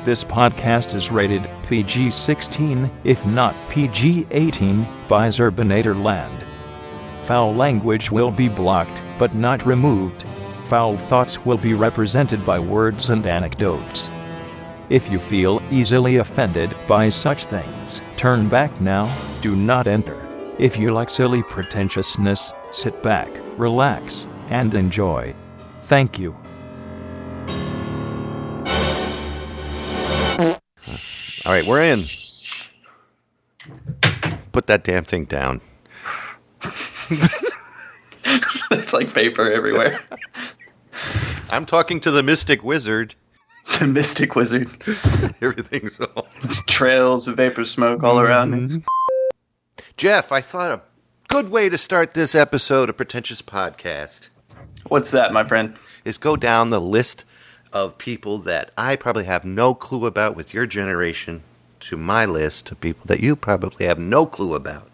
This podcast is rated PG-16, if not PG-18, by Zerbinatorland. Foul language will be blocked, but not removed. Foul thoughts will be represented by words and anecdotes. If you feel easily offended by such things, turn back now, do not enter. If you like silly pretentiousness, sit back, relax, and enjoy. Thank you. All right, we're in. Put that damn thing down. There's like paper everywhere. I'm talking to the Mystic Wizard. The Mystic Wizard. Everything's all... There's trails of vapor smoke all around me. Jeff, I thought a good way to start this episode of Pretentious Podcast What's that, my friend? is go down the list of people that I probably have no clue about with your generation to my list of people that you probably have no clue about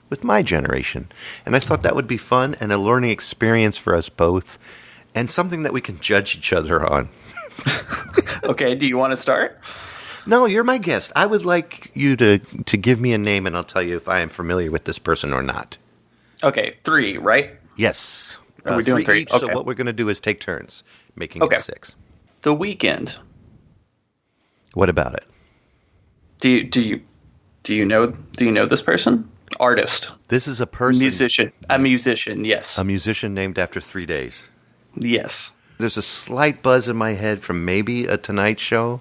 with my generation. And I thought that would be fun and a learning experience for us both and something that we can judge each other on. Okay, do you want to start? No, you're my guest. I would like you to give me a name and I'll tell you if I am familiar with this person or not. Okay, 3, right? Yes. Are we doing 3? Each, Okay. So what we're going to do is take turns, making Okay. it 6. The Weeknd. What about it? Do you know this person? Artist. This is a person. Musician. A musician, yes. A musician named after 3 days. Yes. There's a slight buzz in my head from maybe a Tonight Show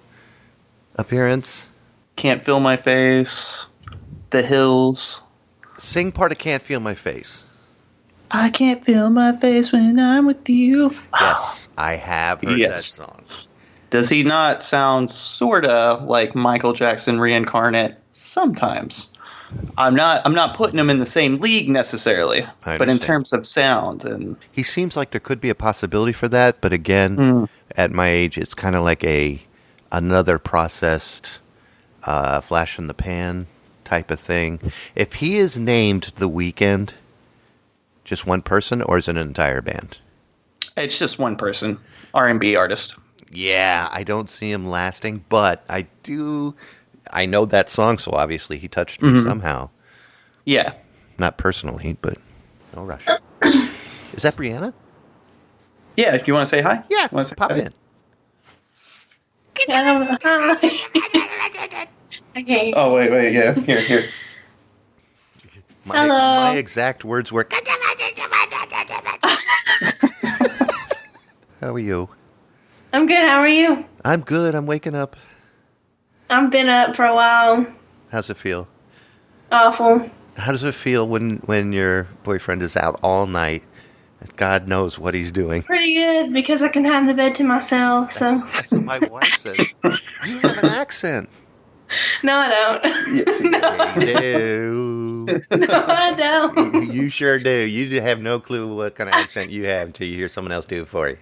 appearance. Can't Feel My Face. The Hills. Sing part of Can't Feel My Face. I can't feel my face when I'm with you. Yes, I have heard that song. Does he not sound sorta like Michael Jackson reincarnate? Sometimes. I'm not putting him in the same league necessarily, I but in understand. terms of sound and He seems like there could be a possibility for that, but again, at my age, it's kind of like another processed flash in the pan type of thing. If he is named The Weeknd, just one person, or is it an entire band? it's just one person, R&B artist. Yeah, I don't see him lasting, but I know that song, so obviously he touched me somehow. Yeah. Not personally, but no rush. Is that Brianna? Yeah, you want to say hi? Yeah, Wanna say pop hi? in. Hi. Okay. Oh, wait, yeah. Here. My, Hello. My exact words were, how are you? I'm good. How are you? I'm good. I'm waking up. I've been up for a while. How's it feel? Awful. How does it feel when your boyfriend is out all night and God knows what he's doing? Pretty good because I can have the bed to myself. So That's what my wife says. You have an accent. no, I don't. Yes, you You do. No, I don't. You sure do. You have no clue what kind of accent you have until you hear someone else do it for you.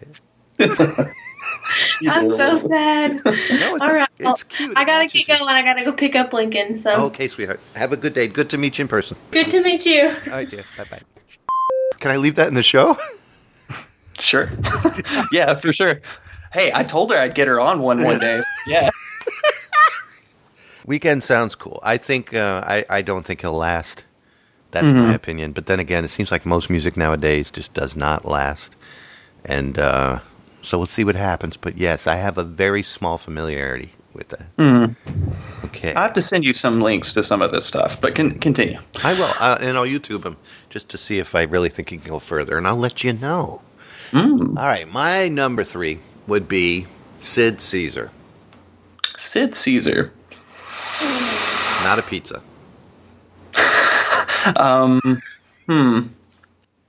I'm so sad. No, it's, All right. it's cute. I It gotta matches keep you. going. I gotta go pick up Lincoln. So Okay, sweetheart. Have a good day. Good to meet you in person. good to meet you. All right, dear. Bye-bye. Can I leave that in the show? Sure. Yeah, for sure. Hey, I told her I'd get her on one day. Yeah. Weekend sounds cool. I think I don't think he'll last. That's my opinion. But then again, it seems like most music nowadays just does not last. And so we'll see what happens. But yes, I have a very small familiarity with that. Okay. I have to send you some links to some of this stuff, but continue. I will. And I'll YouTube him just to see if I really think he can go further. And I'll let you know. All right. My number 3 would be Sid Caesar. Sid Caesar. Not a pizza.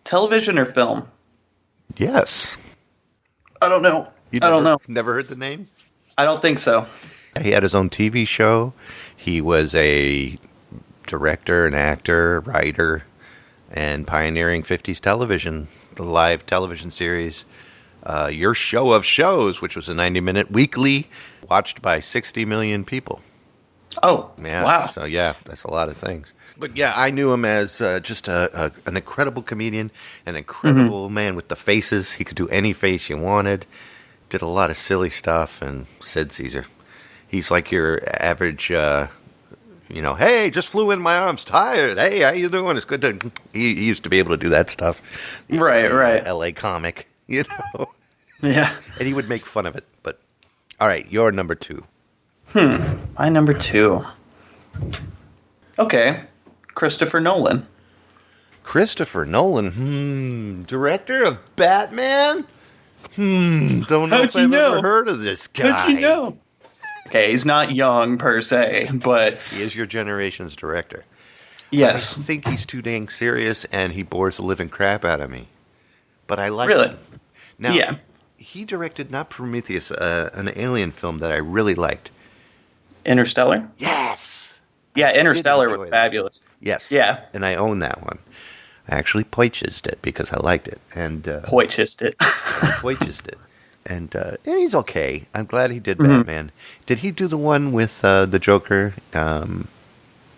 Television or film? Yes. I don't know. You I don't know. Never heard the name? I don't think so. He had his own TV show. He was a director, an actor, writer, and pioneering 50s television, the live television series, Your Show of Shows, which was a 90-minute weekly watched by 60 million people. Oh, Yeah, wow. So, yeah, that's a lot of things. But, yeah, I knew him as just an incredible comedian, an incredible man with the faces. He could do any face you wanted. Did a lot of silly stuff, and Sid Caesar. He's like your average, hey, just flew in my arms, tired. Hey, how you doing? It's good to... He used to be able to do that stuff. Right. L.A. comic, Yeah. And he would make fun of it. But, all right, you're number 2. My number 2. Okay. Christopher Nolan. Christopher Nolan, director of Batman? Don't know How'd if you I've know? ever heard of this guy. How'd you know? Okay, he's not young per se, but He is your generation's director. yes. I think he's too dang serious, and he bores the living crap out of me. But I like Really? him. Now, Yeah. he directed not Prometheus, an alien film that I really liked. Interstellar? Yes! Yeah, Interstellar was enjoy that. fabulous. Yes. Yeah. And I own that one. I actually purchased it because I liked it. And Purchased it. purchased it. And he's okay. I'm glad he did Batman. Did he do the one with the Joker?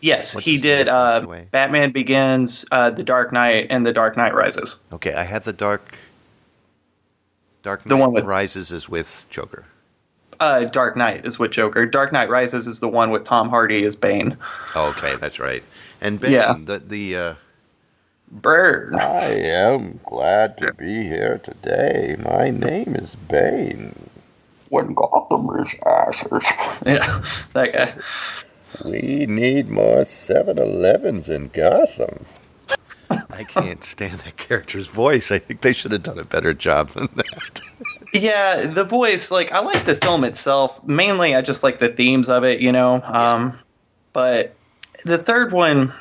Yes, What's he his did name? Passed away. Batman Begins, The Dark Knight, and The Dark Knight Rises. Okay, I have the Dark Knight The one with- Rises is with Joker. Dark Knight is with Joker. Dark Knight Rises is the one with Tom Hardy as Bane. Oh, okay, that's right. And Bane, Yeah. the Bird. I am glad to be here today. My name is Bane. When Gotham is ashes. Yeah, that guy. We need more 7-Elevens in Gotham. I can't stand that character's voice. I think they should have done a better job than that. Yeah, the voice, like, I like the film itself. Mainly, I just like the themes of it, But the third one,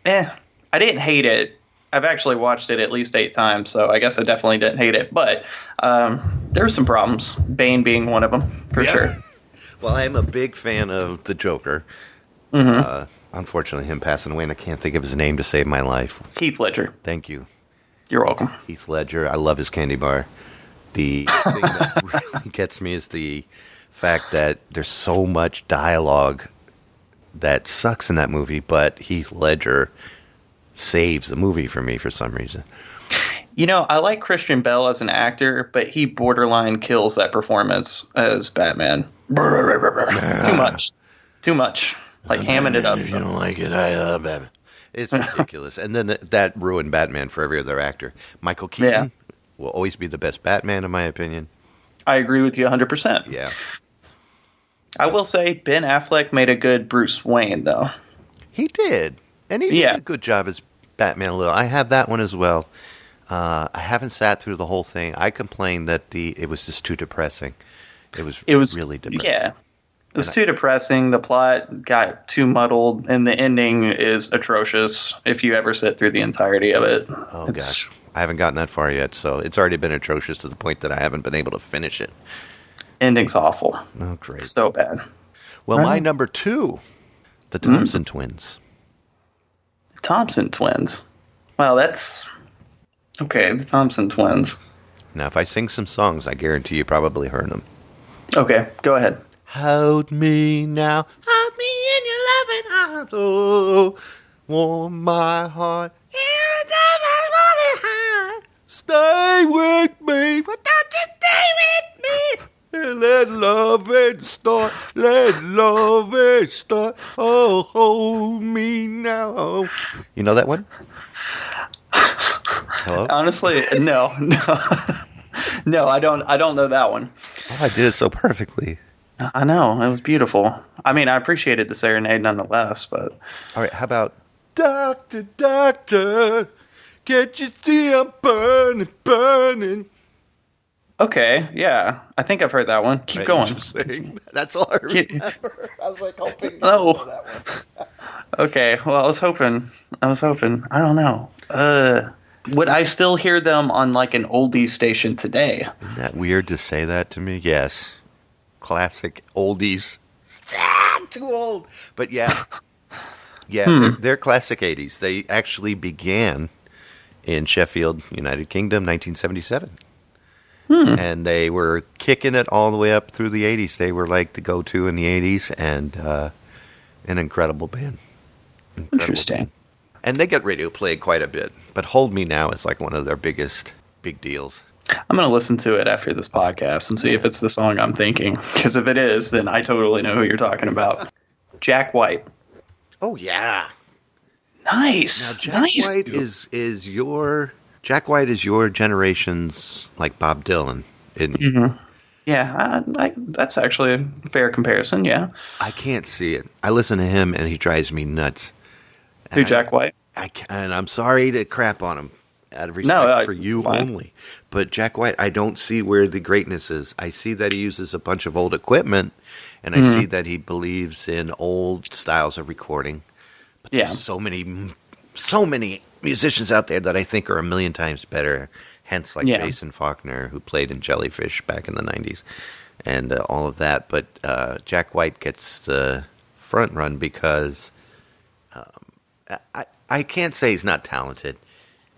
I didn't hate it. I've actually watched it at least 8 times, so I guess I definitely didn't hate it. But there were some problems, Bane being one of them, for sure. Well, I am a big fan of the Joker. Unfortunately, him passing away, and I can't think of his name to save my life. Heath Ledger. Thank you. You're welcome. Heath Ledger. I love his candy bar. The thing that really gets me is the fact that there's so much dialogue that sucks in that movie, but Heath Ledger saves the movie for me for some reason. I like Christian Bale as an actor, but he borderline kills that performance as Batman. Too much. Like hamming it up. If you don't like it, I love Batman. It's ridiculous. And then that ruined Batman for every other actor. Michael Keaton will always be the best Batman, in my opinion. I agree with you 100%. Yeah. I will say Ben Affleck made a good Bruce Wayne, though. He did. And he did a good job as Batman a little. I have that one as well. I haven't sat through the whole thing. I complained that it was just too depressing. It was really depressing. Yeah. It was too depressing. The plot got too muddled, and the ending is atrocious if you ever sit through the entirety of it. Oh, gosh. I haven't gotten that far yet, so it's already been atrocious to the point that I haven't been able to finish it. Ending's awful. Oh, great. So bad. Well, my number 2, the Thompson twins. The Thompson twins. Well, that's... Okay, the Thompson twins. Now, if I sing some songs, I guarantee you probably heard them. Okay, go ahead. Hold me now, hold me in your loving arms, oh, warm my heart, stay with me, but don't you stay with me, let love it start, oh, hold me now. You know that one? Hello? Honestly, no. No, I don't know that one. Oh, I did it so perfectly. I know, it was beautiful. I mean, I appreciated the serenade nonetheless, but... All right, how about... Doctor, doctor, can't you see I'm burning, burning? Okay, yeah. I think I've heard that one. Keep going. Interesting. That's all I remember. I was like, hoping you Oh. know that one. Okay, well, I was hoping. I don't know. Would I still hear them on, like, an oldie station today? Isn't that weird to say that to me? Yes. Classic oldies. Too old. But yeah. Yeah, they're classic 80s. They actually began in Sheffield, United Kingdom, 1977. And they were kicking it all the way up through the 80s. They were like the go-to in the 80s and an incredible band. Interesting. Band. And they get radio play quite a bit. But Hold Me Now is like one of their big deals. I'm going to listen to it after this podcast and see if it's the song I'm thinking. Because if it is, then I totally know who you're talking about. Jack White. Oh, yeah. Nice. Now, Jack White is your generation's like Bob Dylan, isn't he? Mm-hmm. Yeah, that's actually a fair comparison, yeah. I can't see it. I listen to him, and he drives me nuts. Who, Jack White? And I'm sorry to crap on him out of respect for you only. But Jack White, I don't see where the greatness is. I see that he uses a bunch of old equipment, and I see that he believes in old styles of recording. But there's so many musicians out there that I think are a million times better. Hence, like Jason Faulkner, who played in Jellyfish back in the 90s, and all of that. But Jack White gets the front run because I can't say he's not talented.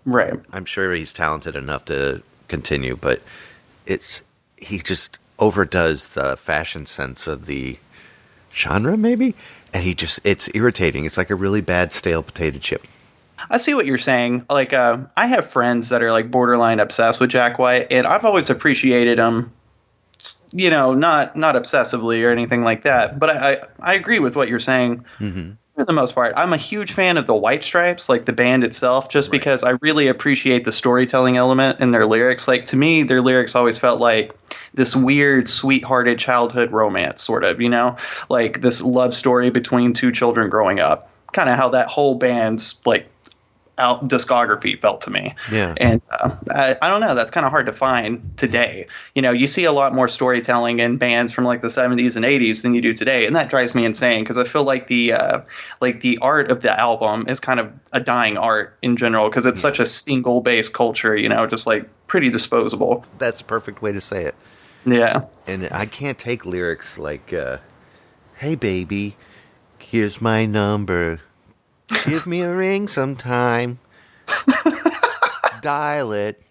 Right. I'm sure he's talented enough to continue, but he just overdoes the fashion sense of the genre, maybe? And it's irritating. It's like a really bad stale potato chip. I see what you're saying. Like, I have friends that are like borderline obsessed with Jack White, and I've always appreciated him, you know, not obsessively or anything like that. But I agree with what you're saying for the most part. I'm a huge fan of the White Stripes, like the band itself, just because I really appreciate the storytelling element in their lyrics. Like, to me, their lyrics always felt like this weird, sweethearted childhood romance, sort of, you know, like this love story between two children growing up. Kind of how that whole band's like discography felt to me. Yeah. And I don't know, that's kind of hard to find today. You know, you see a lot more storytelling in bands from like the 70s and 80s than you do today, and that drives me insane because I feel like the art of the album is kind of a dying art in general because it's such a single based culture, you know, just like pretty disposable. That's a perfect way to say it. Yeah. And I can't take lyrics like hey baby, here's my number, give me a ring sometime. Dial it.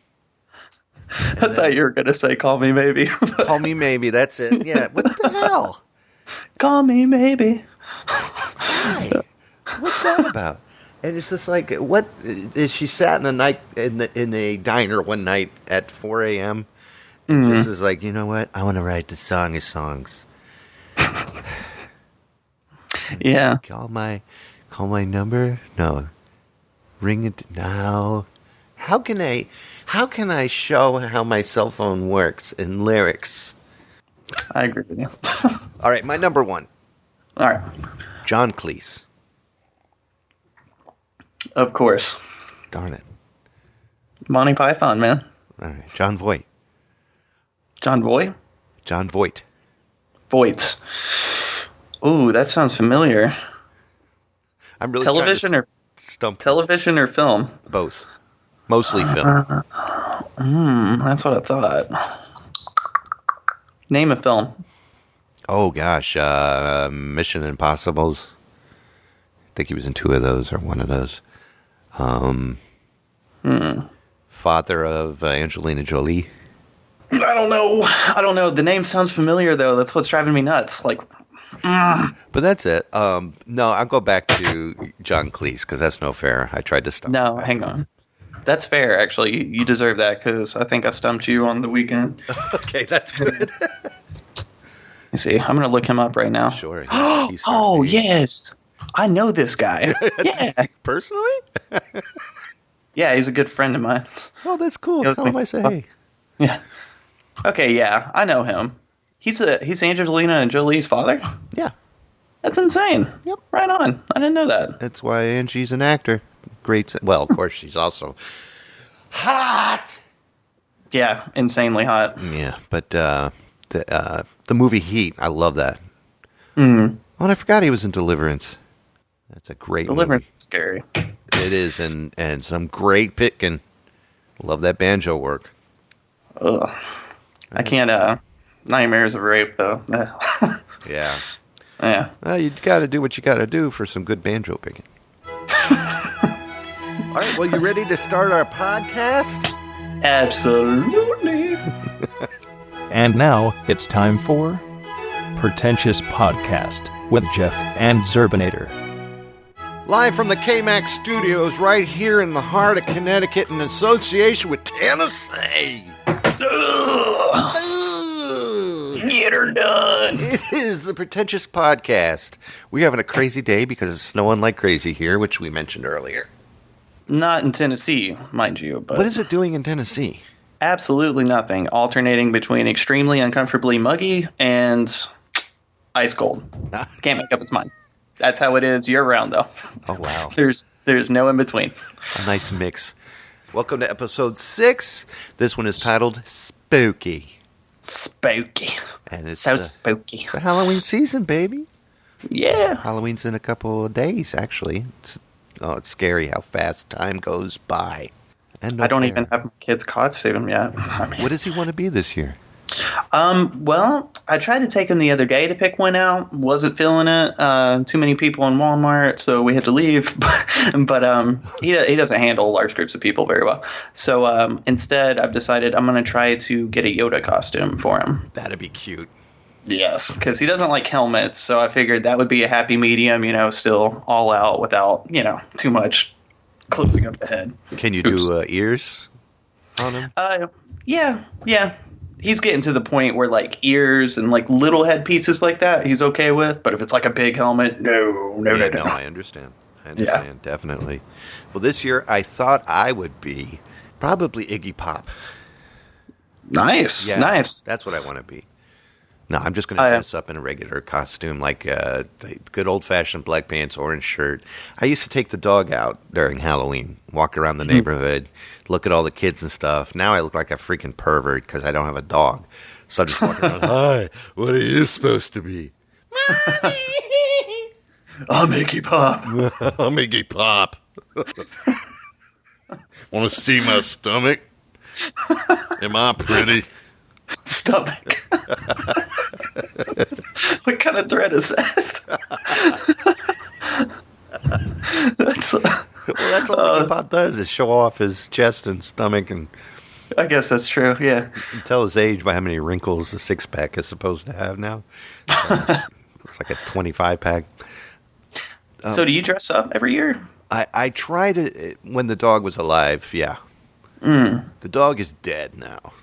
I thought you were going to say, call me maybe. Call me maybe. That's it. Yeah. What the hell? Call me maybe. Why? What's that about? And it's just like, what? She sat in a diner one night at 4 a.m. and just is like, you know what? I want to write the song of songs. Yeah. Call my number? No. Ring it now. How can I show how my cell phone works in lyrics? I agree with you. All right, my number one. All right. John Cleese. Of course. Darn it. Monty Python, man. All right, John Voight. John Voight? John Voight. Voight. Ooh, that sounds familiar. I'm really television or stump. Television or film? Both. Mostly film. That's what I thought. Name a film. Oh gosh, Mission Impossibles. I think he was in 2 of those or 1 of those. Father of Angelina Jolie. I don't know. The name sounds familiar though. That's what's driving me nuts. Like. But that's it. No, I'll go back to John Cleese because that's no fair. I tried to stump. No, hang on. That's fair, actually. You deserve that because I think I stumped you on the weekend. Okay, that's good. You see, I'm going to look him up right now. Sure. He's yes. I know this guy. Yeah. Personally? Yeah, he's a good friend of mine. Oh, that's cool. Tell him I say hey. Yeah. Okay, yeah, I know him. He's Angelina Jolie's father? Yeah. That's insane. Yep. Right on. I didn't know that. That's why Angie's an actor. Great. Well, of course, she's also hot. Yeah, insanely hot. Yeah, but the movie Heat, I love that. Mm. Oh, and I forgot he was in Deliverance. That's a great Deliverance movie. is scary. It is, and some great picking. Love that banjo work. Ugh. I can't, Nightmares of Rape, though. Yeah. Yeah. Well, you got to do what you got to do for some good banjo picking. All right, well, you ready to start our podcast? Absolutely. And now it's time for Pretentious Podcast with Jeff and Zerbinator. Live from the KMAX studios right here in the heart of Connecticut in association with Tennessee. Get her done. It is the Pretentious Podcast. We're having a crazy day because it's snowing like crazy here, which we mentioned earlier. Not in Tennessee, mind you. But What is it doing in Tennessee? absolutely nothing. Alternating between extremely uncomfortably muggy and ice cold. Can't make up its mind. That's how it is year round, though. Oh, wow. There's no in between. A nice mix. Welcome to episode 6. This one is titled Spooky. Spooky. And it's So spooky. it's a Halloween season, baby. Yeah. Halloween's in a couple of days, actually. It's scary how fast time goes by. And no I don't fair. even have my kid's costume yet. What does he want to be this year? Well, I tried to take him the other day to pick one out. Wasn't feeling it. Too many people in Walmart, so we had to leave. But he doesn't handle large groups of people very well. So instead, I've decided I'm going to try to get a Yoda costume for him. That'd be cute. Yes, because he doesn't like helmets. So I figured that would be a happy medium, still all out without, too much closing up the head. Can you do ears on him? Yeah. He's getting to the point where like ears and like little head pieces like that he's okay with, but if it's like a big helmet, no. I understand. Definitely. Well, this year I thought I would be probably Iggy Pop. Nice. That's what I want to be. No, I'm just going to dress up in a regular costume, like the good old-fashioned black pants, orange shirt. I used to take the dog out during Halloween, walk around the neighborhood, look at all the kids and stuff. Now I look like a freaking pervert because I don't have a dog. So I just walk around, hi, what are you supposed to be? I'm Iggy Pop. I'm Iggy Pop. Want to see my stomach? Am I pretty? Stomach. What kind of threat is that? That's all Iggy Pop does is show off his chest and stomach and I guess that's true, yeah. tell his age by how many wrinkles a six-pack is supposed to have now. It's like a 25-pack. So do you dress up every year? I tried it when the dog was alive, yeah. The dog is dead now.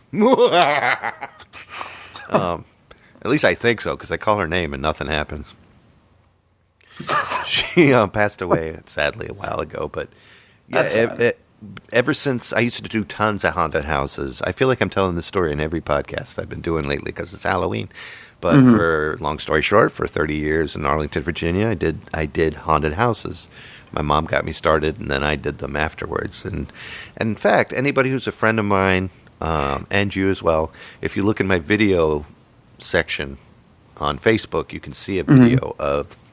At least I think so, because I call her name and nothing happens. She passed away, sadly, a while ago. But yeah, ever since I used to do tons of haunted houses, I feel like I'm telling this story in every podcast I've been doing lately because it's Halloween. But for long story short, for 30 years in Arlington, Virginia, I did haunted houses. My mom got me started, and then I did them afterwards. And in fact, anybody who's a friend of mine, and you as well, if you look in my video section on Facebook, you can see a video of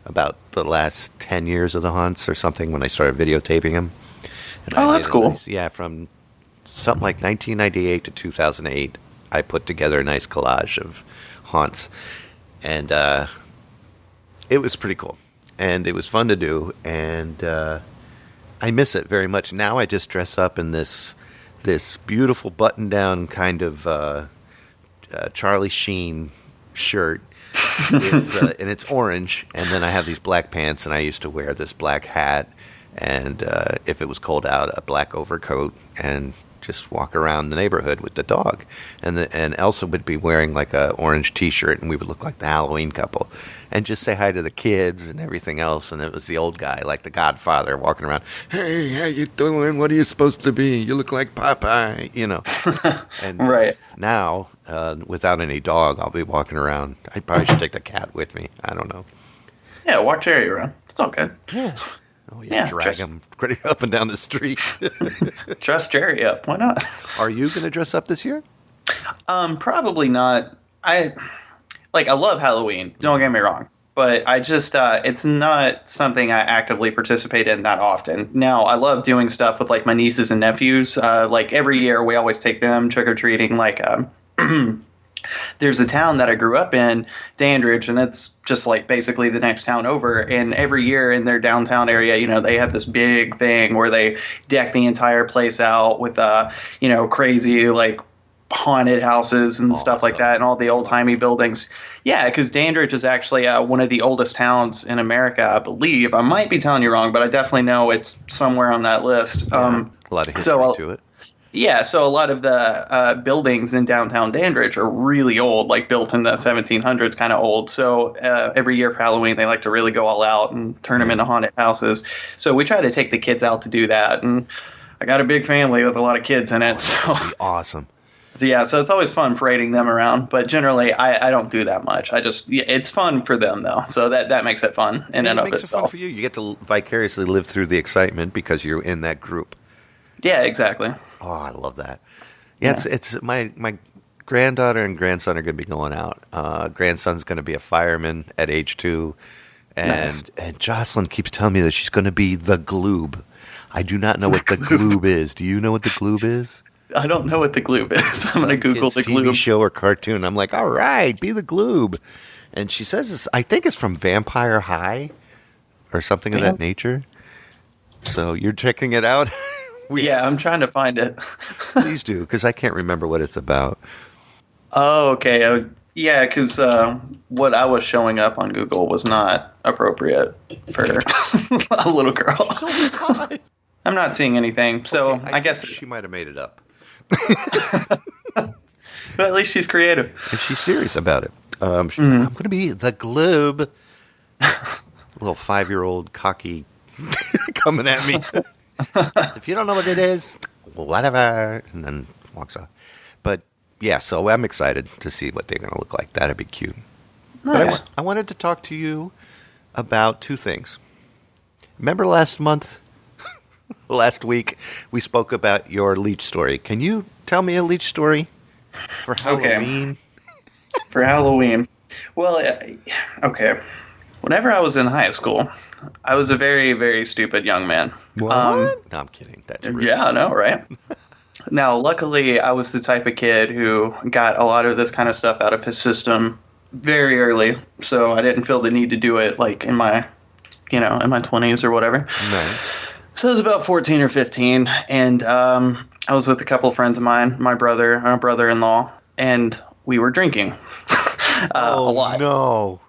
about the last 10 years of the haunts or something when I started videotaping them. And that's cool. From something like 1998 to 2008, I put together a nice collage of haunts. And it was pretty cool. And it was fun to do. And I miss it very much. Now I just dress up in this beautiful button-down kind of Charlie Sheen shirt. And it's orange. And then I have these black pants, and I used to wear this black hat. And if it was cold out, a black overcoat, and just walk around the neighborhood with the dog. And Elsa would be wearing like a orange T-shirt, and we would look like the Halloween couple, and just say hi to the kids and everything else. And it was the old guy, like the Godfather, walking around. Hey, how you doing? What are you supposed to be? You look like Popeye, And right now, without any dog, I'll be walking around. I probably should take the cat with me. I don't know. Yeah, walk Jerry around. It's all good. Yeah. Oh, yeah, drag him up and down the street. Dress Jerry up. Why not? Are you going to dress up this year? Probably not. I love Halloween. Don't get me wrong. But I just, it's not something I actively participate in that often. Now, I love doing stuff with, like, my nieces and nephews. Like, every year we always take them trick-or-treating, like, there's a town that I grew up in, Dandridge, and it's just like basically the next town over. And every year in their downtown area, they have this big thing where they deck the entire place out with, crazy like haunted houses and stuff like that, and all the old timey buildings. Yeah, because Dandridge is actually one of the oldest towns in America, I believe. I might be telling you wrong, but I definitely know it's somewhere on that list. A lot of history to it. Yeah, so a lot of the buildings in downtown Dandridge are really old, like built in the 1700s, kind of old. So every year for Halloween, they like to really go all out and turn them into haunted houses. So we try to take the kids out to do that. And I got a big family with a lot of kids in it. So That'd be awesome. So yeah, so it's always fun parading them around, but generally I don't do that much. It's fun for them though, so that makes it fun in and of It makes it fun itself. for you. You get to vicariously live through the excitement because you're in that group. Yeah, exactly. Oh, I love that. Yeah, it's my granddaughter and grandson are going to be going out. Grandson's going to be a fireman at age 2, and Jocelyn keeps telling me that she's going to be the gloob. I do not know what the gloob is. Do you know what the gloob is? I don't know what the gloob is. I'm going to Google the TV gloob. show or cartoon. I'm like, all right, be the gloob. And she says, I think it's from Vampire High or something of that nature. So you're checking it out? Yeah, I'm trying to find it. Please do, because I can't remember what it's about. Oh, okay. Yeah, because what I was showing up on Google was not appropriate for a little girl. I'm not seeing anything, so Okay, I guess she might have made it up. but at least she's creative. And she's serious about it. I'm going to be the globe. Little 5-year-old cocky coming at me. If you don't know what it is, whatever. And then walks off. But yeah, so I'm excited to see what they're going to look like. That'd be cute. Nice. But I wanted to talk to you about 2 things. Remember last week, we spoke about your leech story. Can you tell me a leech story for Halloween? For Halloween. Well, okay. Whenever I was in high school, I was a very, very stupid young man. What? No, I'm kidding. That's rude. Yeah, I know, right? Now, luckily, I was the type of kid who got a lot of this kind of stuff out of his system very early, so I didn't feel the need to do it like in my 20s or whatever. No. So I was about 14 or 15, and I was with a couple of friends of mine, my brother-in-law, and we were drinking a lot. No.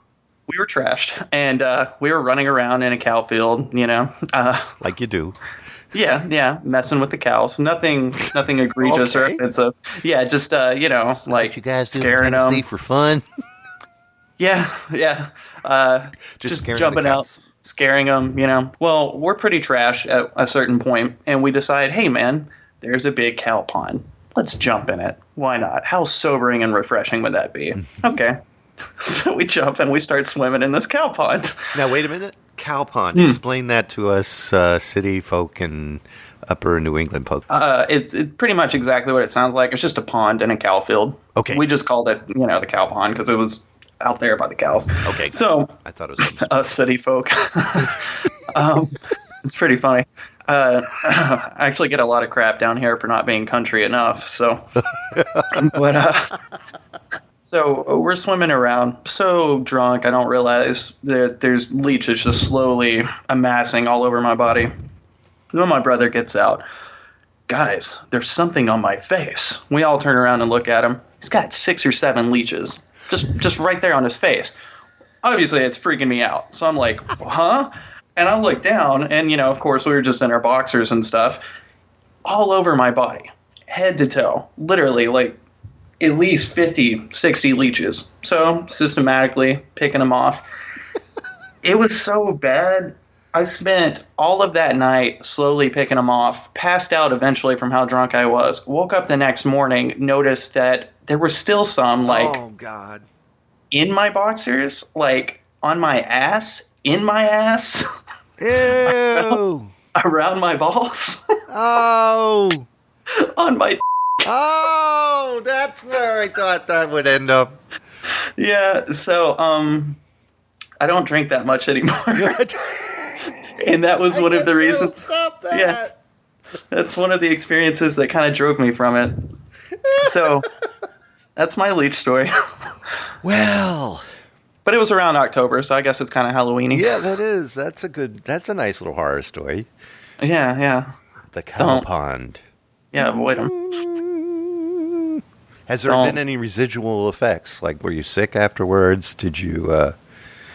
We were trashed, and we were running around in a cow field, Like you do. Yeah, messing with the cows. Nothing egregious or Okay. offensive. Yeah, just like You guys do scaring them. for fun? Yeah. Just scaring jumping the out, cows. scaring them. Well, we're pretty trash at a certain point, and we decide, hey man, there's a big cow pond. Let's jump in it. Why not? How sobering and refreshing would that be? Okay. So we jump and we start swimming in this cow pond. Now, wait a minute. Cow pond. Explain that to us city folk and upper New England folk. It's pretty much exactly what it sounds like. It's just a pond in a cow field. Okay. We just called it, the cow pond because it was out there by the cows. Okay. So, I thought it was something us city folk. It's pretty funny. I actually get a lot of crap down here for not being country enough. So, so we're swimming around, so drunk, I don't realize that there's leeches just slowly amassing all over my body. Then my brother gets out. Guys, there's something on my face. We all turn around and look at him. He's got 6 or 7 leeches, just right there on his face. Obviously, it's freaking me out. So I'm like, huh? And I look down, and, of course, we were just in our boxers and stuff. All over my body, head to toe, literally, like, at least 50, 60 leeches. So, systematically picking them off. It was so bad. I spent all of that night slowly picking them off, passed out eventually from how drunk I was, woke up the next morning, noticed that there were still some, Oh, God. in my boxers, like, on my ass, in my ass, Ew. around my balls, Oh. on my... Oh, that's where I thought that would end up. Yeah, so, I don't drink that much anymore. And that was one of the reasons. Stop that. Yeah. That's one of the experiences that kind of drove me from it. So, that's my leech story. Well, But it was around October, so I guess it's kind of Halloween-y. yeah, that is. That's a nice little horror story. Yeah. The cow pond. Yeah, avoid them. Has there been any residual effects? Like, were you sick afterwards? Did you,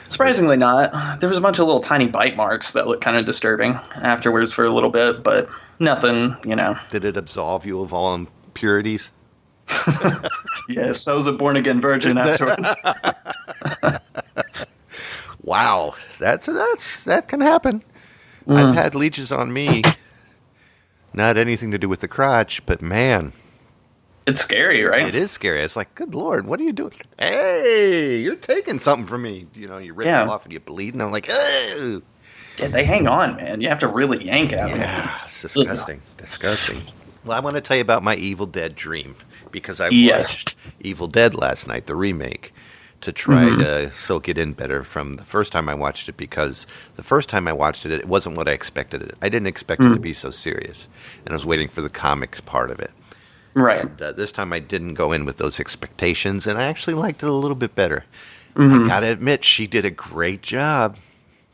Surprisingly not. There was a bunch of little tiny bite marks that looked kind of disturbing afterwards for a little bit, but nothing, you know. Did it absolve you of all impurities? Yes, I was a born again virgin afterwards. Wow, that can happen. I've had leeches on me. Not anything to do with the crotch, but man, It's scary, right? it is scary. It's like, good Lord, what are you doing? Hey, you're taking something from me. You know, you rip it off and you bleed, and I'm like, oh. Yeah, they hang on, man. You have to really yank at them. Yeah, it's disgusting. Disgusting. Well, I want to tell you about my Evil Dead dream, because I watched Evil Dead last night, the remake, to try to soak it in better from the first time I watched it, because the first time I watched it, it wasn't what I expected it. I didn't expect it to be so serious, and I was waiting for the comics part of it. Right. And, this time I didn't go in with those expectations, and I actually liked it a little bit better. I gotta admit, she did a great job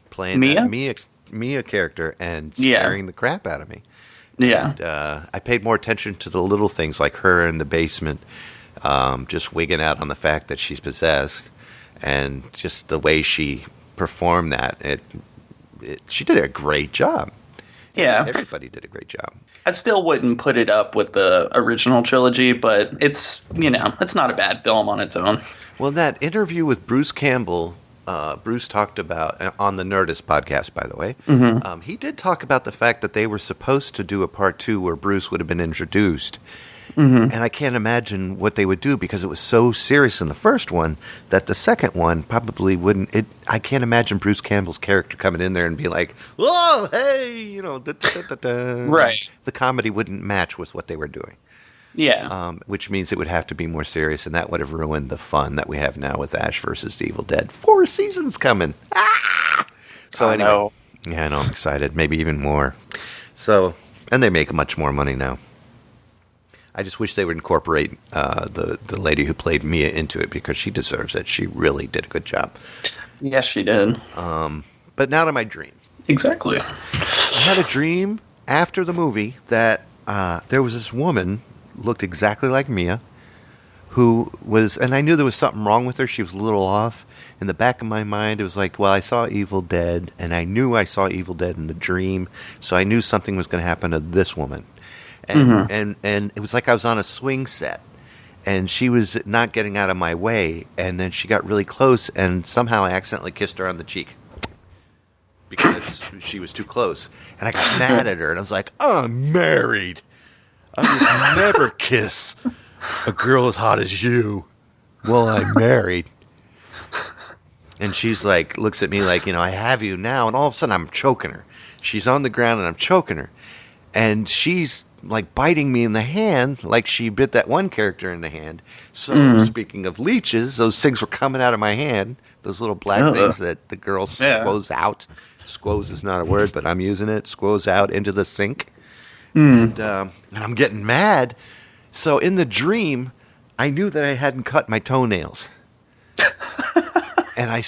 playing that Mia character and scaring the crap out of me. Yeah. And, I paid more attention to the little things, like her in the basement, just wigging out on the fact that she's possessed, and just the way she performed that. She did a great job. Yeah. Everybody did a great job. I still wouldn't put it up with the original trilogy, but it's, you know, it's not a bad film on its own. Well, in that interview with Bruce Campbell, Bruce talked about, on the Nerdist podcast, by the way, he did talk about the fact that they were supposed to do a part 2 where Bruce would have been introduced. And I can't imagine what they would do, because it was so serious in the first one that the second one probably wouldn't. I can't imagine Bruce Campbell's character coming in there and be like, "Whoa, hey," you know, Right. The comedy wouldn't match with what they were doing. Yeah. Which means it would have to be more serious, and that would have ruined the fun that we have now with Ash versus the Evil Dead. 4 seasons coming. Ah! So I anyway, know. yeah, I know, I'm excited. Maybe even more. So, and they make much more money now. I just wish they would incorporate the lady who played Mia into it, because she deserves it. She really did a good job. Yes, she did. But now to my dream. Exactly. I had a dream after the movie that there was this woman, looked exactly like Mia, who was, and I knew there was something wrong with her. She was a little off. In the back of my mind, it was like, well, I saw Evil Dead, and I knew I saw Evil Dead in the dream, so I knew something was going to happen to this woman. And it was like I was on a swing set, and she was not getting out of my way, and then she got really close, and somehow I accidentally kissed her on the cheek because she was too close. And I got mad at her, and I was like, I'm married. I would never kiss a girl as hot as you while I'm married. And she's like, looks at me like, you know, I have you now. And all of a sudden I'm choking her. She's on the ground and I'm choking her. And she's like biting me in the hand like she bit that one character in the hand. So speaking of leeches, those things were coming out of my hand. Those little black things that the girl squoze out. Squoze is not a word, but I'm using it. Squoze out into the sink. And I'm getting mad. So in the dream, I knew that I hadn't cut my toenails. And I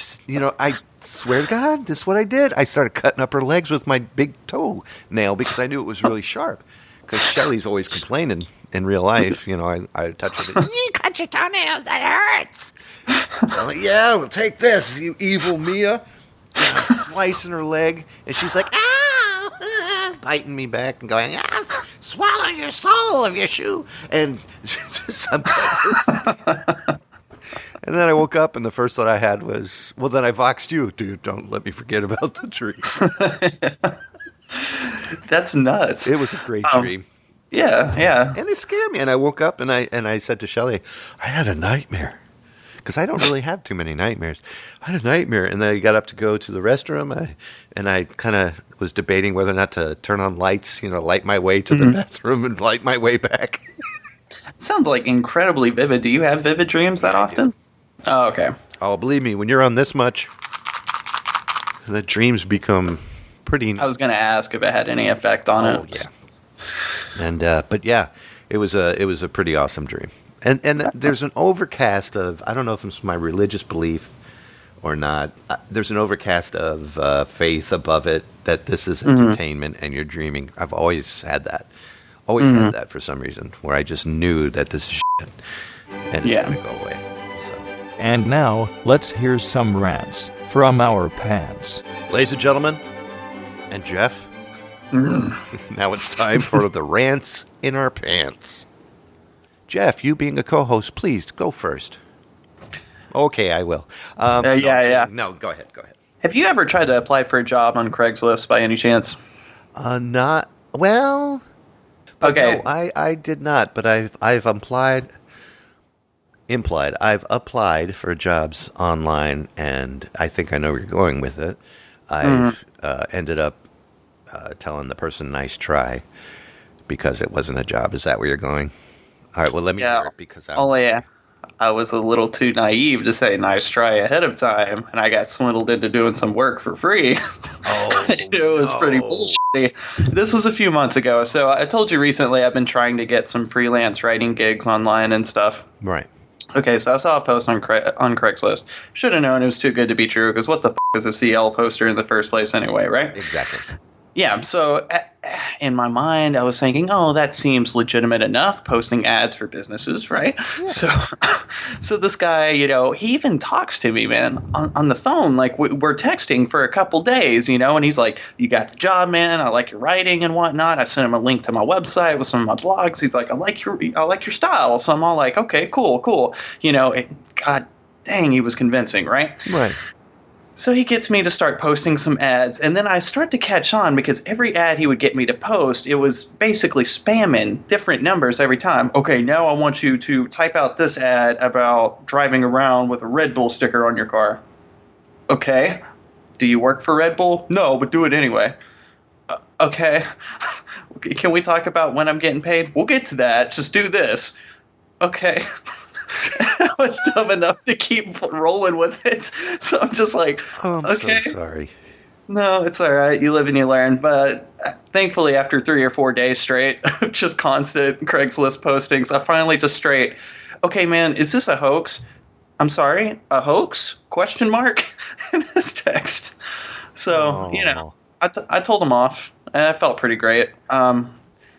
swear to God, this is what I did. I started cutting up her legs with my big toenail because I knew it was really sharp. Because Shelly's always complaining in real life. You know, I touch her. You cut your toenails, that hurts. So I'm like, yeah, well, take this, you evil Mia. And I'm slicing her leg, and she's like, ow, biting me back and going, swallow your soul of your shoe. And and then I woke up, and the first thought I had was, well, then I voxed you. Dude, don't let me forget about the dream. That's nuts. It was a great dream. Yeah. And it scared me. And I woke up, and I said to Shelly, I had a nightmare. Because I don't really have too many nightmares. I had a nightmare, and then I got up to go to the restroom, and I kind of was debating whether or not to turn on lights, you know, light my way to the bathroom and light my way back. It sounds like incredibly vivid. Do you have vivid dreams that often? Oh, okay. Oh, believe me, when you're on this much, the dreams become pretty... I was going to ask if it had any effect on it. Oh, yeah. And, but yeah, it was a pretty awesome dream. And there's an overcast of, I don't know if it's my religious belief or not, there's an overcast of faith above it that this is entertainment and you're dreaming. I've always had that. Always had that for some reason, where I just knew that this is shit and it's going to go away. So. And now, let's hear some rants from our pants. Ladies and gentlemen, and Jeff, Now it's time for the rants in our pants. Jeff, you being a co-host, please go first. Okay, I will. Yeah. No, go ahead. Have you ever tried to apply for a job on Craigslist by any chance? Not well. Okay. No, I did not, but I've applied for jobs online, and I think I know where you're going with it. I've ended up telling the person nice try because it wasn't a job. Is that where you're going? All right, well, let me hear it because I was a little too naive to say nice try ahead of time, and I got swindled into doing some work for free. Oh, it was pretty bullshitty. This was a few months ago, so I told you recently I've been trying to get some freelance writing gigs online and stuff. Right. Okay, so I saw a post on Craigslist. Should have known it was too good to be true, because what the is a CL poster in the first place anyway, right? Exactly. Yeah, so in my mind, I was thinking, oh, that seems legitimate enough, posting ads for businesses, right? Yeah. So this guy, he even talks to me, man, on the phone. Like, we're texting for a couple days, and he's like, you got the job, man. I like your writing and whatnot. I sent him a link to my website with some of my blogs. He's like, I like your style. So I'm all like, okay, cool. God dang, he was convincing, right? Right. So he gets me to start posting some ads, and then I start to catch on because every ad he would get me to post, it was basically spamming different numbers every time. Okay, now I want you to type out this ad about driving around with a Red Bull sticker on your car. Okay. Do you work for Red Bull? No, but do it anyway. Okay. Can we talk about when I'm getting paid? We'll get to that. Just do this. Okay. I was dumb enough to keep rolling with it. So I'm just like, I'm okay. so sorry. No, it's all right. You live and you learn. But thankfully, after 3 or 4 days straight of just constant Craigslist postings, I finally just straight, okay, man, is this a hoax? I'm sorry, a hoax? Question mark in his text. So, I told him off. And I felt pretty great.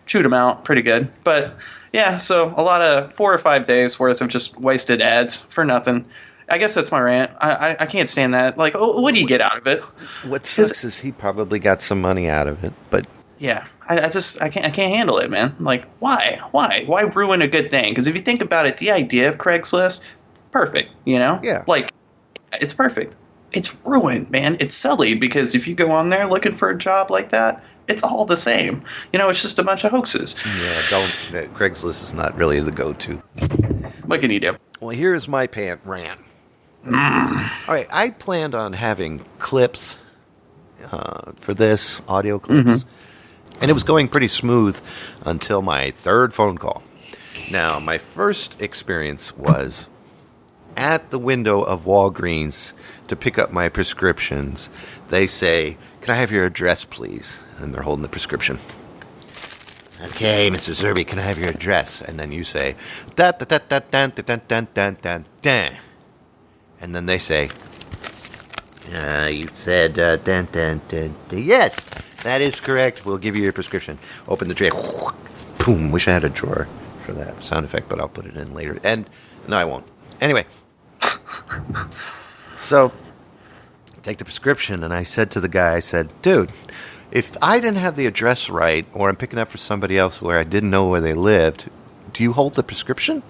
Chewed him out pretty good. But yeah, so a lot of 4 or 5 days worth of just wasted ads for nothing. I guess that's my rant. I can't stand that. Like, what do you get out of it? What sucks is he probably got some money out of it, but yeah, I can't handle it, man. Like, why ruin a good thing? Because if you think about it, the idea of Craigslist, perfect. Yeah, like it's perfect. It's ruined, man. It's sullied because if you go on there looking for a job like that, it's all the same. It's just a bunch of hoaxes. Yeah, Craigslist is not really the go-to. What can you do? Well, here's my rant. All right, I planned on having clips for this, audio clips, and it was going pretty smooth until my third phone call. Now, my first experience was at the window of Walgreens to pick up my prescriptions. They say, "Can I have your address, please?" And they're holding the prescription. Okay, Mr. Zerby, can I have your address? And then you say, da da da da da da da da da da. And then they say, you said da da da. Yes, that is correct. We'll give you your prescription. Open the tray. Boom. Wish I had a drawer for that sound effect, but I'll put it in later. And no, I won't. Anyway, so take the prescription, and I said to the guy, I said, dude, if I didn't have the address right, or I'm picking up for somebody else where I didn't know where they lived, do you hold the prescription?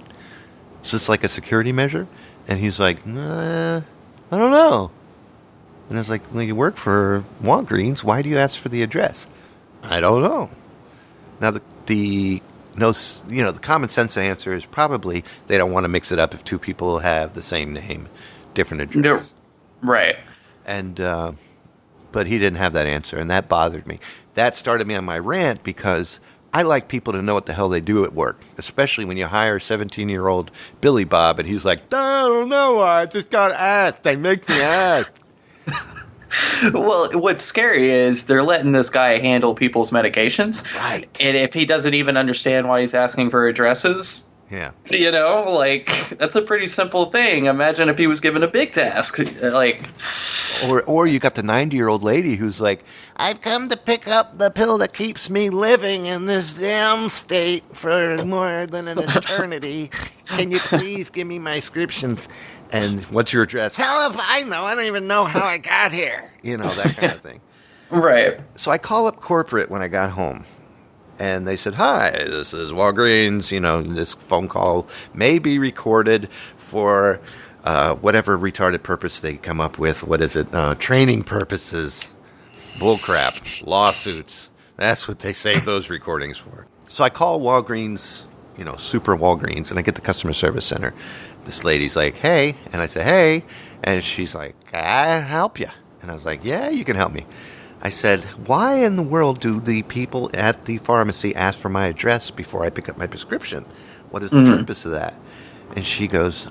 Is this like a security measure? And he's like, I don't know. And I was like, well, you work for Walgreens. Why do you ask for the address? I don't know. Now, the common sense answer is probably they don't want to mix it up if two people have the same name, different address. Right. And, but he didn't have that answer, and that bothered me. That started me on my rant because I like people to know what the hell they do at work, especially when you hire 17-year-old Billy Bob, and he's like, I don't know, I just got asked. They make me ask. Well, what's scary is they're letting this guy handle people's medications. Right. And if he doesn't even understand why he's asking for addresses, yeah, that's a pretty simple thing. Imagine if he was given a big task, or you got the 90-year-old lady who's like, I've come to pick up the pill that keeps me living in this damn state for more than an eternity. Can you please give me my prescriptions? And what's your address? Hell if I know. I don't even know how I got here. That kind of thing. Right. So I call up corporate when I got home. And they said, "Hi, this is Walgreens. You know, this phone call may be recorded for whatever retarded purpose they come up with. What is it? Training purposes. Bullcrap. Lawsuits. That's what they save those recordings for." So I call Walgreens, Super Walgreens, and I get the customer service center. This lady's like, "Hey." And I say, "Hey." And she's like, "I'll help you." And I was like, "Yeah, you can help me." I said, "Why in the world do the people at the pharmacy ask for my address before I pick up my prescription? What is the purpose of that?" And she goes,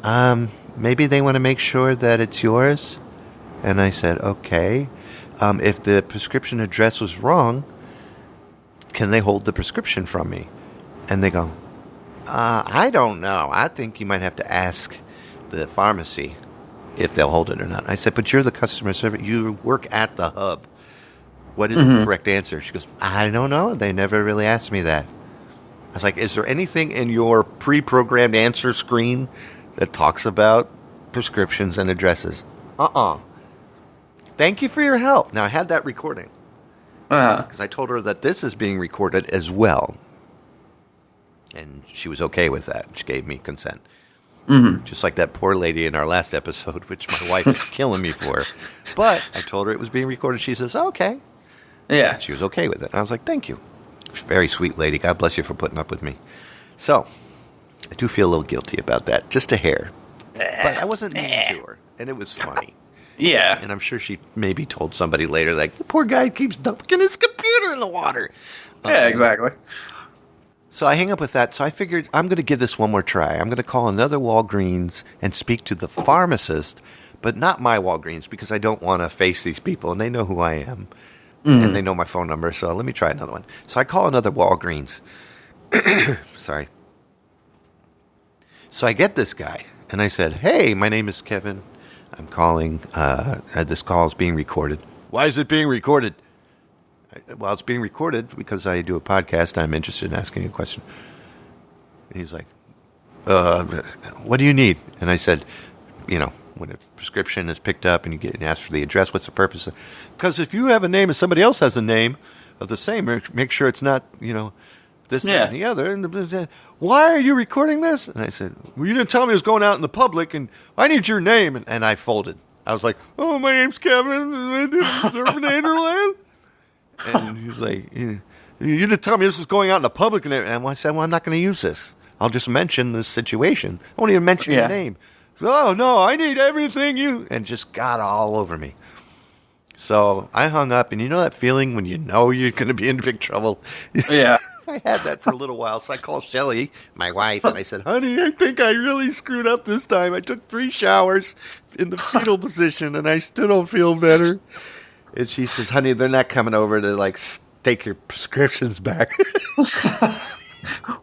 "Maybe they want to make sure that it's yours." And I said, "Okay. If the prescription address was wrong, can they hold the prescription from me?" And they go, "I don't know. I think you might have to ask the pharmacy if they'll hold it or not." I said, "But you're the customer service. You work at the hub. What is the correct answer?" She goes, "I don't know. They never really asked me that." I was like, "Is there anything in your pre-programmed answer screen that talks about prescriptions and addresses?" "Thank you for your help." Now, I had that recording. Because I told her that this is being recorded as well. And she was okay with that. She gave me consent. Just like that poor lady in our last episode, which my wife is killing me for. But I told her it was being recorded. She says, "Okay." Yeah. She was okay with it. And I was like, "Thank you." Very sweet lady. God bless you for putting up with me. So, I do feel a little guilty about that. Just a hair. But I wasn't mean to her. And it was funny. Yeah. And I'm sure she maybe told somebody later, like, "The poor guy keeps dumping his computer in the water." Yeah, exactly. So I hang up with that. So I figured I'm going to give this one more try. I'm going to call another Walgreens and speak to the pharmacist, but not my Walgreens, because I don't want to face these people, and they know who I am. And they know my phone number, so let me try another one. So I call another Walgreens. Sorry. So I get this guy, and I said, "Hey, my name is Kevin. I'm calling. This call is being recorded." "Why is it being recorded?" "Well, it's being recorded because I do a podcast, and I'm interested in asking you a question." And he's like, "What do you need?" And I said, when a prescription is picked up and you get asked for the address, what's the purpose? Because if you have a name and somebody else has a name of the same, make sure it's not, this, that, and the other. And "Why are you recording this?" And I said, "Well, you didn't tell me it was going out in the public, and I need your name." And I folded. I was like, "Oh, my name's Kevin. I do Terminator Land." And he's like, "You didn't tell me this was going out in the public." And I said, "Well, I'm not going to use this. I'll just mention this situation. I won't even mention your name." "Oh, no, I need everything you..." And just got all over me. So I hung up, and you know that feeling when you know you're going to be in big trouble? Yeah. I had that for a little while, so I called Shelly, my wife, and I said, "Honey, I think I really screwed up this time. I took 3 showers in the fetal position, and I still don't feel better." And she says, "Honey, they're not coming over to, take your prescriptions back."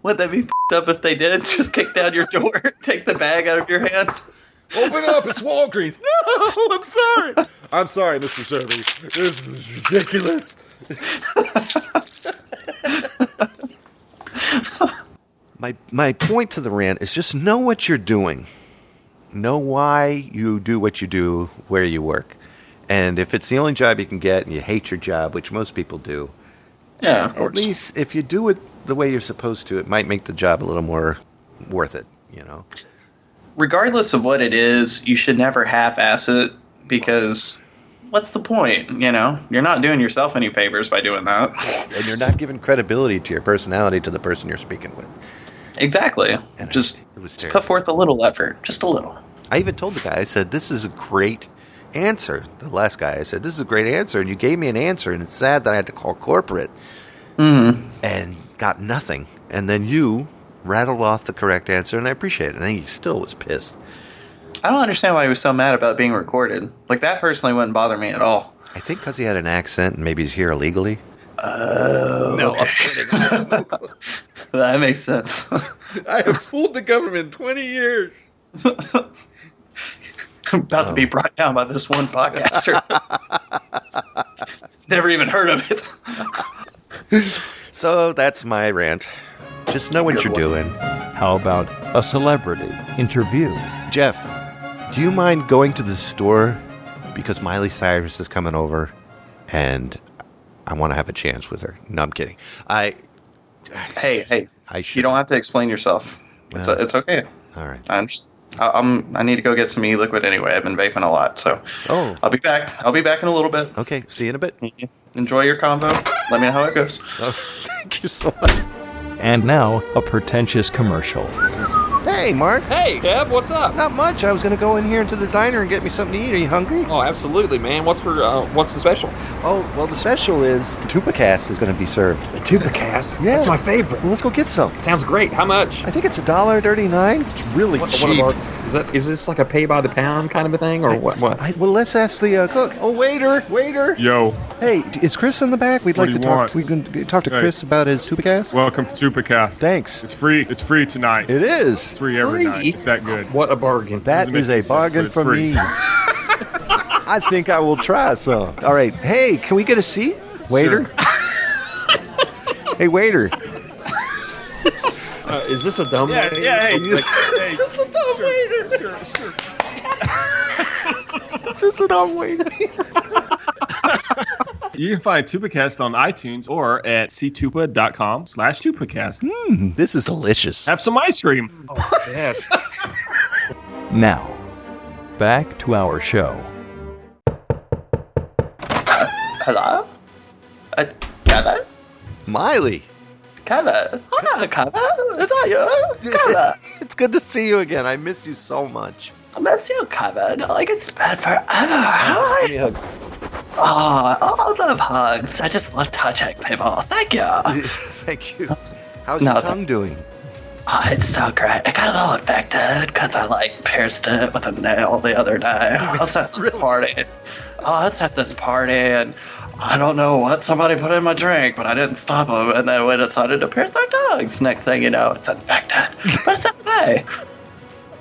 Would that be f***ed up if they did? Just kick down your door, take the bag out of your hands. "Open up, it's Walgreens." "No, I'm sorry." "I'm sorry, Mr. Serby. This is ridiculous." My point to the rant is just know what you're doing. Know why you do what you do where you work. And if it's the only job you can get and you hate your job, which most people do, Yeah, of course. at least if you do it the way you're supposed to, it might make the job a little more worth it, Regardless of what it is, you should never half-ass it, because what's the point, You're not doing yourself any favors by doing that. And you're not giving credibility to your personality to the person you're speaking with. Exactly. And Just it was put forth a little effort. Just a little. I even told the guy, I said, "This is a great answer." The last guy, I said, "This is a great answer, and you gave me an answer, and it's sad that I had to call corporate and got nothing. And then you rattled off the correct answer, and I appreciate it." And he still was pissed. I don't understand why he was so mad about being recorded. That personally wouldn't bother me at all. I think because he had an accent, and maybe he's here illegally. No, I'm kidding. that makes sense. I have fooled the government 20 years. I'm about to be brought down by this one podcaster. Never even heard of it. So that's my rant. Just know what you're doing. How about a celebrity interview? Jeff, do you mind going to the store because Miley Cyrus is coming over and I want to have a chance with her. No, I'm kidding. Hey, I should. you don't have to explain yourself. It's Well. it's okay. All right. I need to go get some e-liquid anyway. I've been vaping a lot, so Oh, I'll be back. I'll be back in a little bit. okay. See you in a bit. Enjoy your convo. Let me know how it goes. Oh, thank you so much. And now, a pretentious commercial. Hey, Mark. Hey, Kev, what's up? Not much. I was going to go in here into the diner and get me something to eat. Are you hungry? Oh, absolutely, man. What's the special? Oh, well, the special is the Tupacast is going to be served. The Tupacast. Yeah. That's my favorite. Well, let's go get some. Sounds great. How much? I think it's $1.39. It's really cheap. Is this like a pay by the pound kind of a thing, or what? Well, let's ask the cook. Oh, waiter. Yo, Hey, is Chris in the back? We'd What like do to you talk. want? We can talk to Hey. Chris about his Tupacast. welcome to Supercast. Thanks. It's free. It's free tonight. It is. It's free every night. It's that good. What a bargain. That Doesn't is make a any sense, bargain but it's for free. me. I think I will try some. All right. Hey, can we get a seat, waiter? Hey, waiter. Is this a dumb Yeah, way? yeah. Hey, Is this a dumb waiter? Sure. Is this a dumb waiter? You can find Tupacast on iTunes or at ctupa.com/Tupacast. This is delicious. Have some ice cream. Yes. Now, back to our show. Hello? Kevin? Miley. Kevin? Hello, Kevin. Is that you? Kevin? It's good to see you again. I missed you so much. I miss you, Kevin. Like, it's been forever. How are Give me you? a hug. Oh, I love hugs. I just love touching people. Thank you. Thank you. How's No, your tongue doing? Oh, it's so great. I got a little infected because I, pierced it with a nail the other day. I was at this party. I was at this party, and I don't know what somebody put in my drink, but I didn't stop them, and then we decided to pierce their tongues. Next thing you know, it's infected. But it's okay.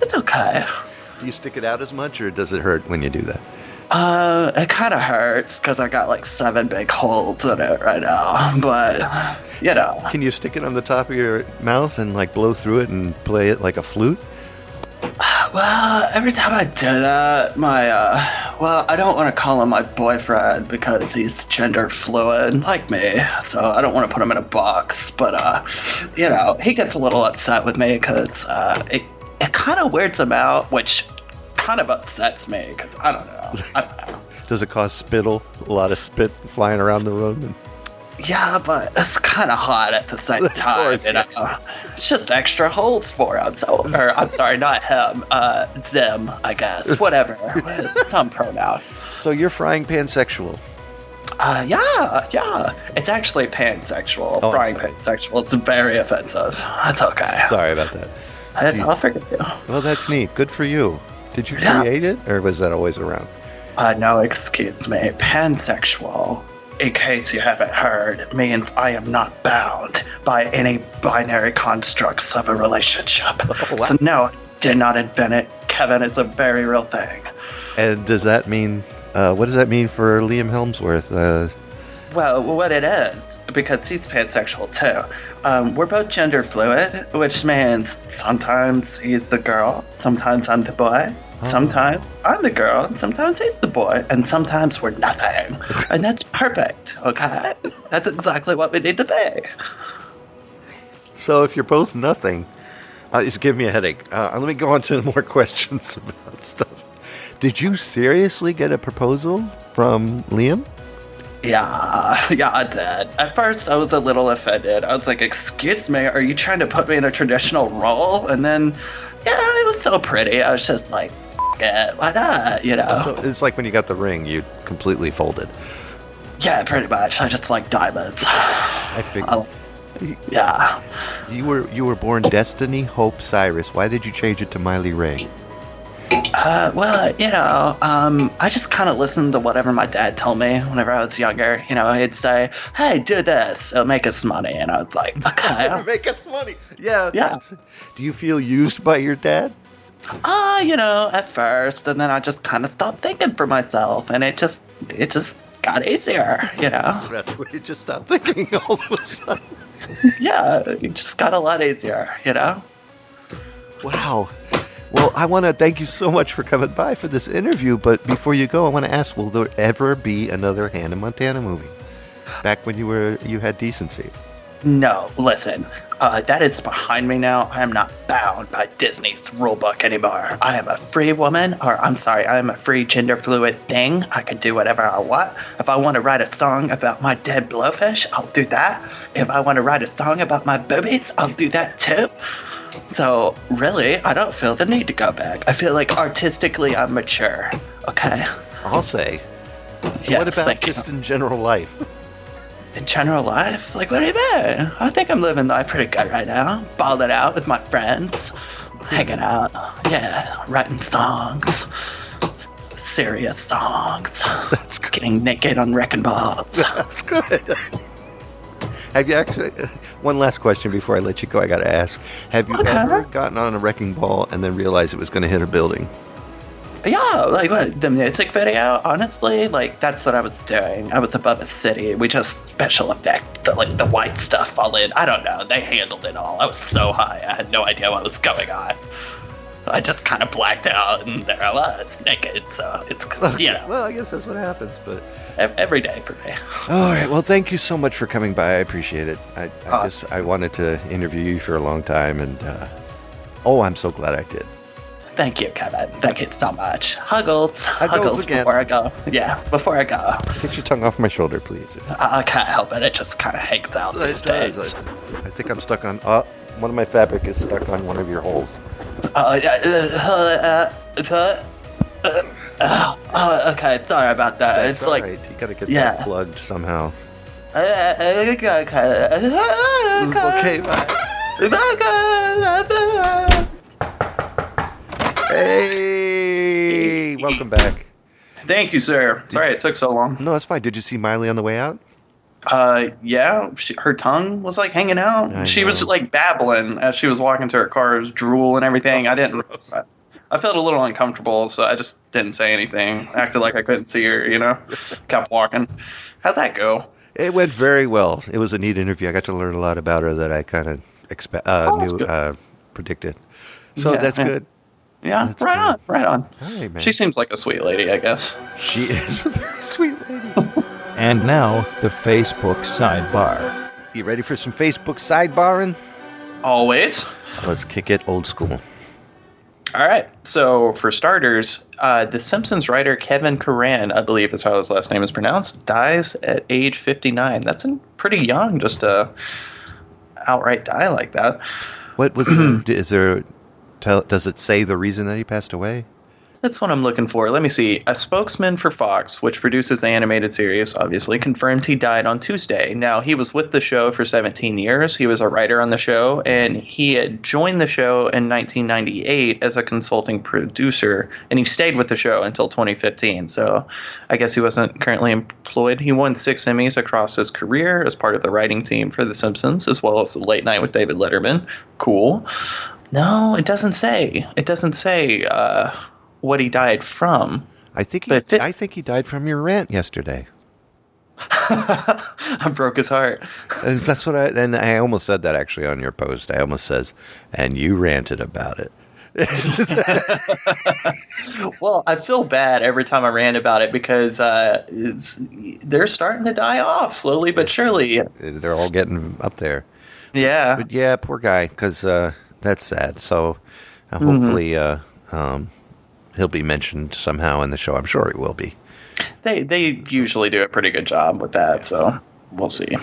It's okay. Do you stick it out as much, or does it hurt when you do that? It kind of hurts because I got 7 big holes in it right now, but, Can you stick it on the top of your mouth and blow through it and play it like a flute? Well, every time I do that, I don't want to call him my boyfriend because he's gender fluid, like me, so I don't want to put him in a box, but, he gets a little upset with me because, it kind of weirds him out, which kind of upsets me, because I don't know. Does it cause spittle? A lot of spit flying around the room? Yeah, but it's kind of hot at the same time, It's just extra holes for him, I'm sorry, not him, them, I guess, whatever, some pronoun. So you're frying pansexual. Yeah, it's actually pansexual, Oh, I'm frying sorry. pansexual, it's very offensive, that's okay. Sorry about that. I'll forgive you. Well, that's neat. Good for you. Did you Yeah. create it, or was that always around? No, excuse me, pansexual, in case you haven't heard, means I am not bound by any binary constructs of a relationship. Oh, wow. So no, I did not invent it, Kevin, it's a very real thing. And does that mean, what does that mean for Liam Helmsworth? Well, what it is, because he's pansexual too, we're both gender fluid, which means sometimes he's the girl, sometimes I'm the boy, sometimes I'm the girl, sometimes he's the boy, and sometimes we're nothing. And that's perfect, okay? That's exactly what we need to be. So if you're both nothing, it's giving me a headache. Let me go on to more questions about stuff. Did you seriously get a proposal from Liam? Yeah, I did. At first, I was a little offended. I was like, excuse me, are you trying to put me in a traditional role? And then, it was so pretty. I was just like, it, why not, So it's like when you got the ring, you completely folded. Yeah, pretty much. I just like diamonds. I figured. Yeah. You were born Destiny Hope Cyrus. Why did you change it to Miley Ray? I just kind of listened to whatever my dad told me whenever I was younger. He'd say, hey, do this. It'll make us money. And I was like, okay. Make us money. Yeah. Yeah. Do you feel used by your dad? At first. And then I just kind of stopped thinking for myself. And it just got easier, That's where you just stopped thinking all of a sudden. Yeah, it just got a lot easier, Wow. Well, I want to thank you so much for coming by for this interview. But before you go, I want to ask, will there ever be another Hannah Montana movie? Back when you had decency. No, listen. That is behind me now. I am not bound by Disney's rulebook anymore. I am a free woman, or I'm sorry, I am a free gender fluid thing. I can do whatever I want. If I want to write a song about my dead blowfish, I'll do that. If I want to write a song about my boobies, I'll do that too. So, really, I don't feel the need to go back. I feel like artistically I'm mature. Okay? I'll say. Yes, What about thank you. just in general life? In general life? Like, what do you mean? I think I'm living life pretty good right now. Balling out with my friends. Hanging out. Yeah, writing songs. Serious songs. That's good. Getting naked on wrecking balls. That's good. Have you actually... One last question before I let you go, I gotta ask. Have you ever gotten on a wrecking ball and then realized it was going to hit a building? Yeah, like what, the music video, honestly, like that's what I was doing. I was above a city. We just special effect, the white stuff fall in. I don't know. They handled it all. I was so high. I had no idea what was going on. I just kind of blacked out and there I was, naked. So it's, Well, I guess that's what happens, but... every day for me. All right, well, thank you so much for coming by. I appreciate it. I wanted to interview you for a long time, and I'm so glad I did. Thank you, Kevin. Thank you so much. Huggles again. Before I go. Yeah, before I go. Get your tongue off my shoulder, please. I can't help it. It just kind of hangs out these days. I think I'm stuck on... one of my fabric is stuck on one of your holes. Okay, sorry about that. That's It's all like... right. You gotta get that plugged somehow. Okay, bye. Hey, welcome back. Thank you, sir. Sorry it took so long. No, that's fine. Did you see Miley on the way out? Yeah, her tongue was like hanging out. She was like babbling as she was walking to her car. It was drool and everything. I felt a little uncomfortable, so I just didn't say anything. Acted like I couldn't see her, Kept walking. How'd that go? It went very well. It was a neat interview. I got to learn a lot about her that I kind of predicted. So that's good. Yeah, that's right good. on. All right, man. She seems like a sweet lady, I guess. She is a very sweet lady. And now, the Facebook Sidebar. You ready for some Facebook sidebarring? Always. Let's kick it old school. All right. So, for starters, The Simpsons writer Kevin Curran, I believe is how his last name is pronounced, dies at age 59. That's pretty young just to outright die like that. What was does it say the reason that he passed away? That's what I'm looking for. Let me see. A spokesman for Fox, which produces the animated series, obviously, confirmed he died on Tuesday. Now, he was with the show for 17 years. He was a writer on the show, and he had joined the show in 1998 as a consulting producer, and he stayed with the show until 2015. So I guess he wasn't currently employed. He won 6 Emmys across his career as part of the writing team for The Simpsons, as well as Late Night with David Letterman. Cool. No, it doesn't say. It doesn't say what he died from. I think he died from your rant yesterday. I broke his heart. And that's what I almost said that actually on your post. I almost says, and you ranted about it. Well, I feel bad every time I rant about it because they're starting to die off slowly but surely. They're all getting up there. Yeah. But yeah, poor guy, because that's sad. So hopefully he'll be mentioned somehow in the show. I'm sure he will be. They usually do a pretty good job with that, so we'll see.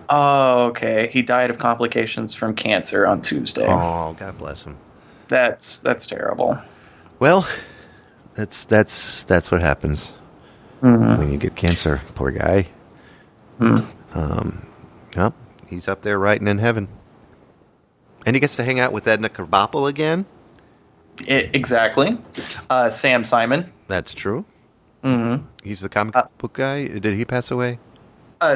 Oh, okay. He died of complications from cancer on Tuesday. Oh, God bless him. That's terrible. Well, that's what happens when you get cancer. Poor guy. Yep, he's up there writing in heaven, and he gets to hang out with Edna Krabappel again. Exactly. Sam Simon. That's true. Mm-hmm. He's the comic book guy. Did he pass away?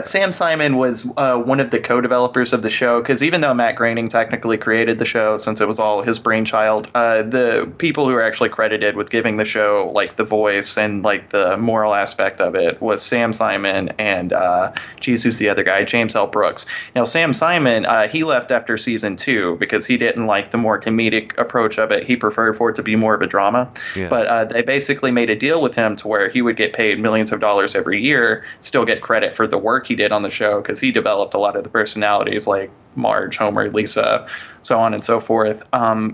Sam Simon was one of the co-developers of the show, because even though Matt Groening technically created the show, since it was all his brainchild, the people who are actually credited with giving the show like the voice and like the moral aspect of it was Sam Simon and who's the other guy? James L. Brooks. Now, Sam Simon, he left after season 2 because he didn't like the more comedic approach of it. He preferred for it to be more of a drama. Yeah. But they basically made a deal with him to where he would get paid millions of dollars every year, still get credit for the work work he did on the show, because he developed a lot of the personalities like Marge, Homer, Lisa, so on and so forth,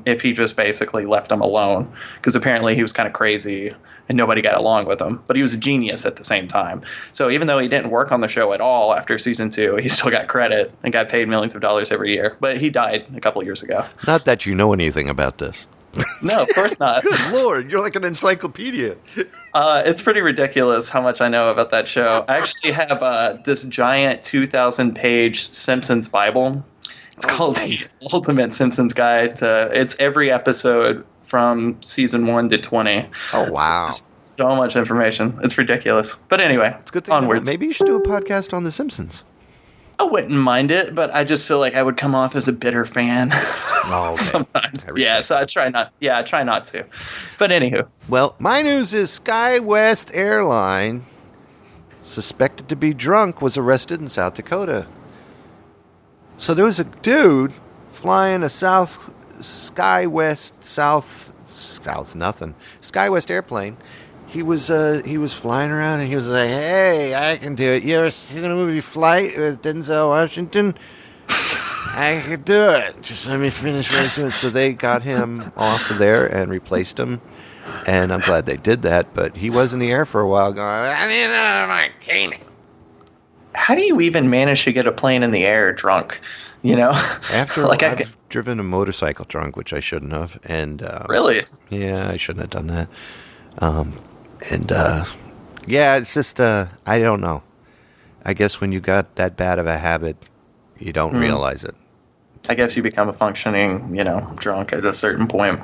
if he just basically left them alone, because apparently he was kind of crazy and nobody got along with him, but he was a genius at the same time. So even though he didn't work on the show at all after season 2, he still got credit and got paid millions of dollars every year. But he died a couple of years ago. Not that you know anything about this. No, of course not. Good Lord, you're like an encyclopedia. It's pretty ridiculous how much I know about that show. I actually have this giant 2,000-page Simpsons Bible. It's called The Ultimate Simpsons Guide. It's every episode from season 1 to 20. Oh, wow. Just so much information. It's ridiculous. But anyway, It's a good thing. onwards. Maybe you should do a podcast on The Simpsons. I wouldn't mind it, but I just feel like I would come off as a bitter fan. Oh, okay. Sometimes. I respect Yeah, so I try not. Yeah, I try not to. But anywho, Well, my news is SkyWest Airline, suspected to be drunk, was arrested in South Dakota. So there was a dude flying a SkyWest airplane. He was flying around and he was like, "Hey, I can do it. You ever seen a movie Flight with Denzel Washington? I could do it. Just let me finish what I'm doing." So they got him off of there and replaced him. And I'm glad they did that, but he was in the air for a while going, "I need another martini." how do you even manage to get a plane in the air drunk? You know, After like I've driven a motorcycle drunk, which I shouldn't have, and really. yeah, I shouldn't have done that. Yeah, it's just I don't know. I guess when you got that bad of a habit, you don't realize it. I guess you become a functioning, drunk at a certain point.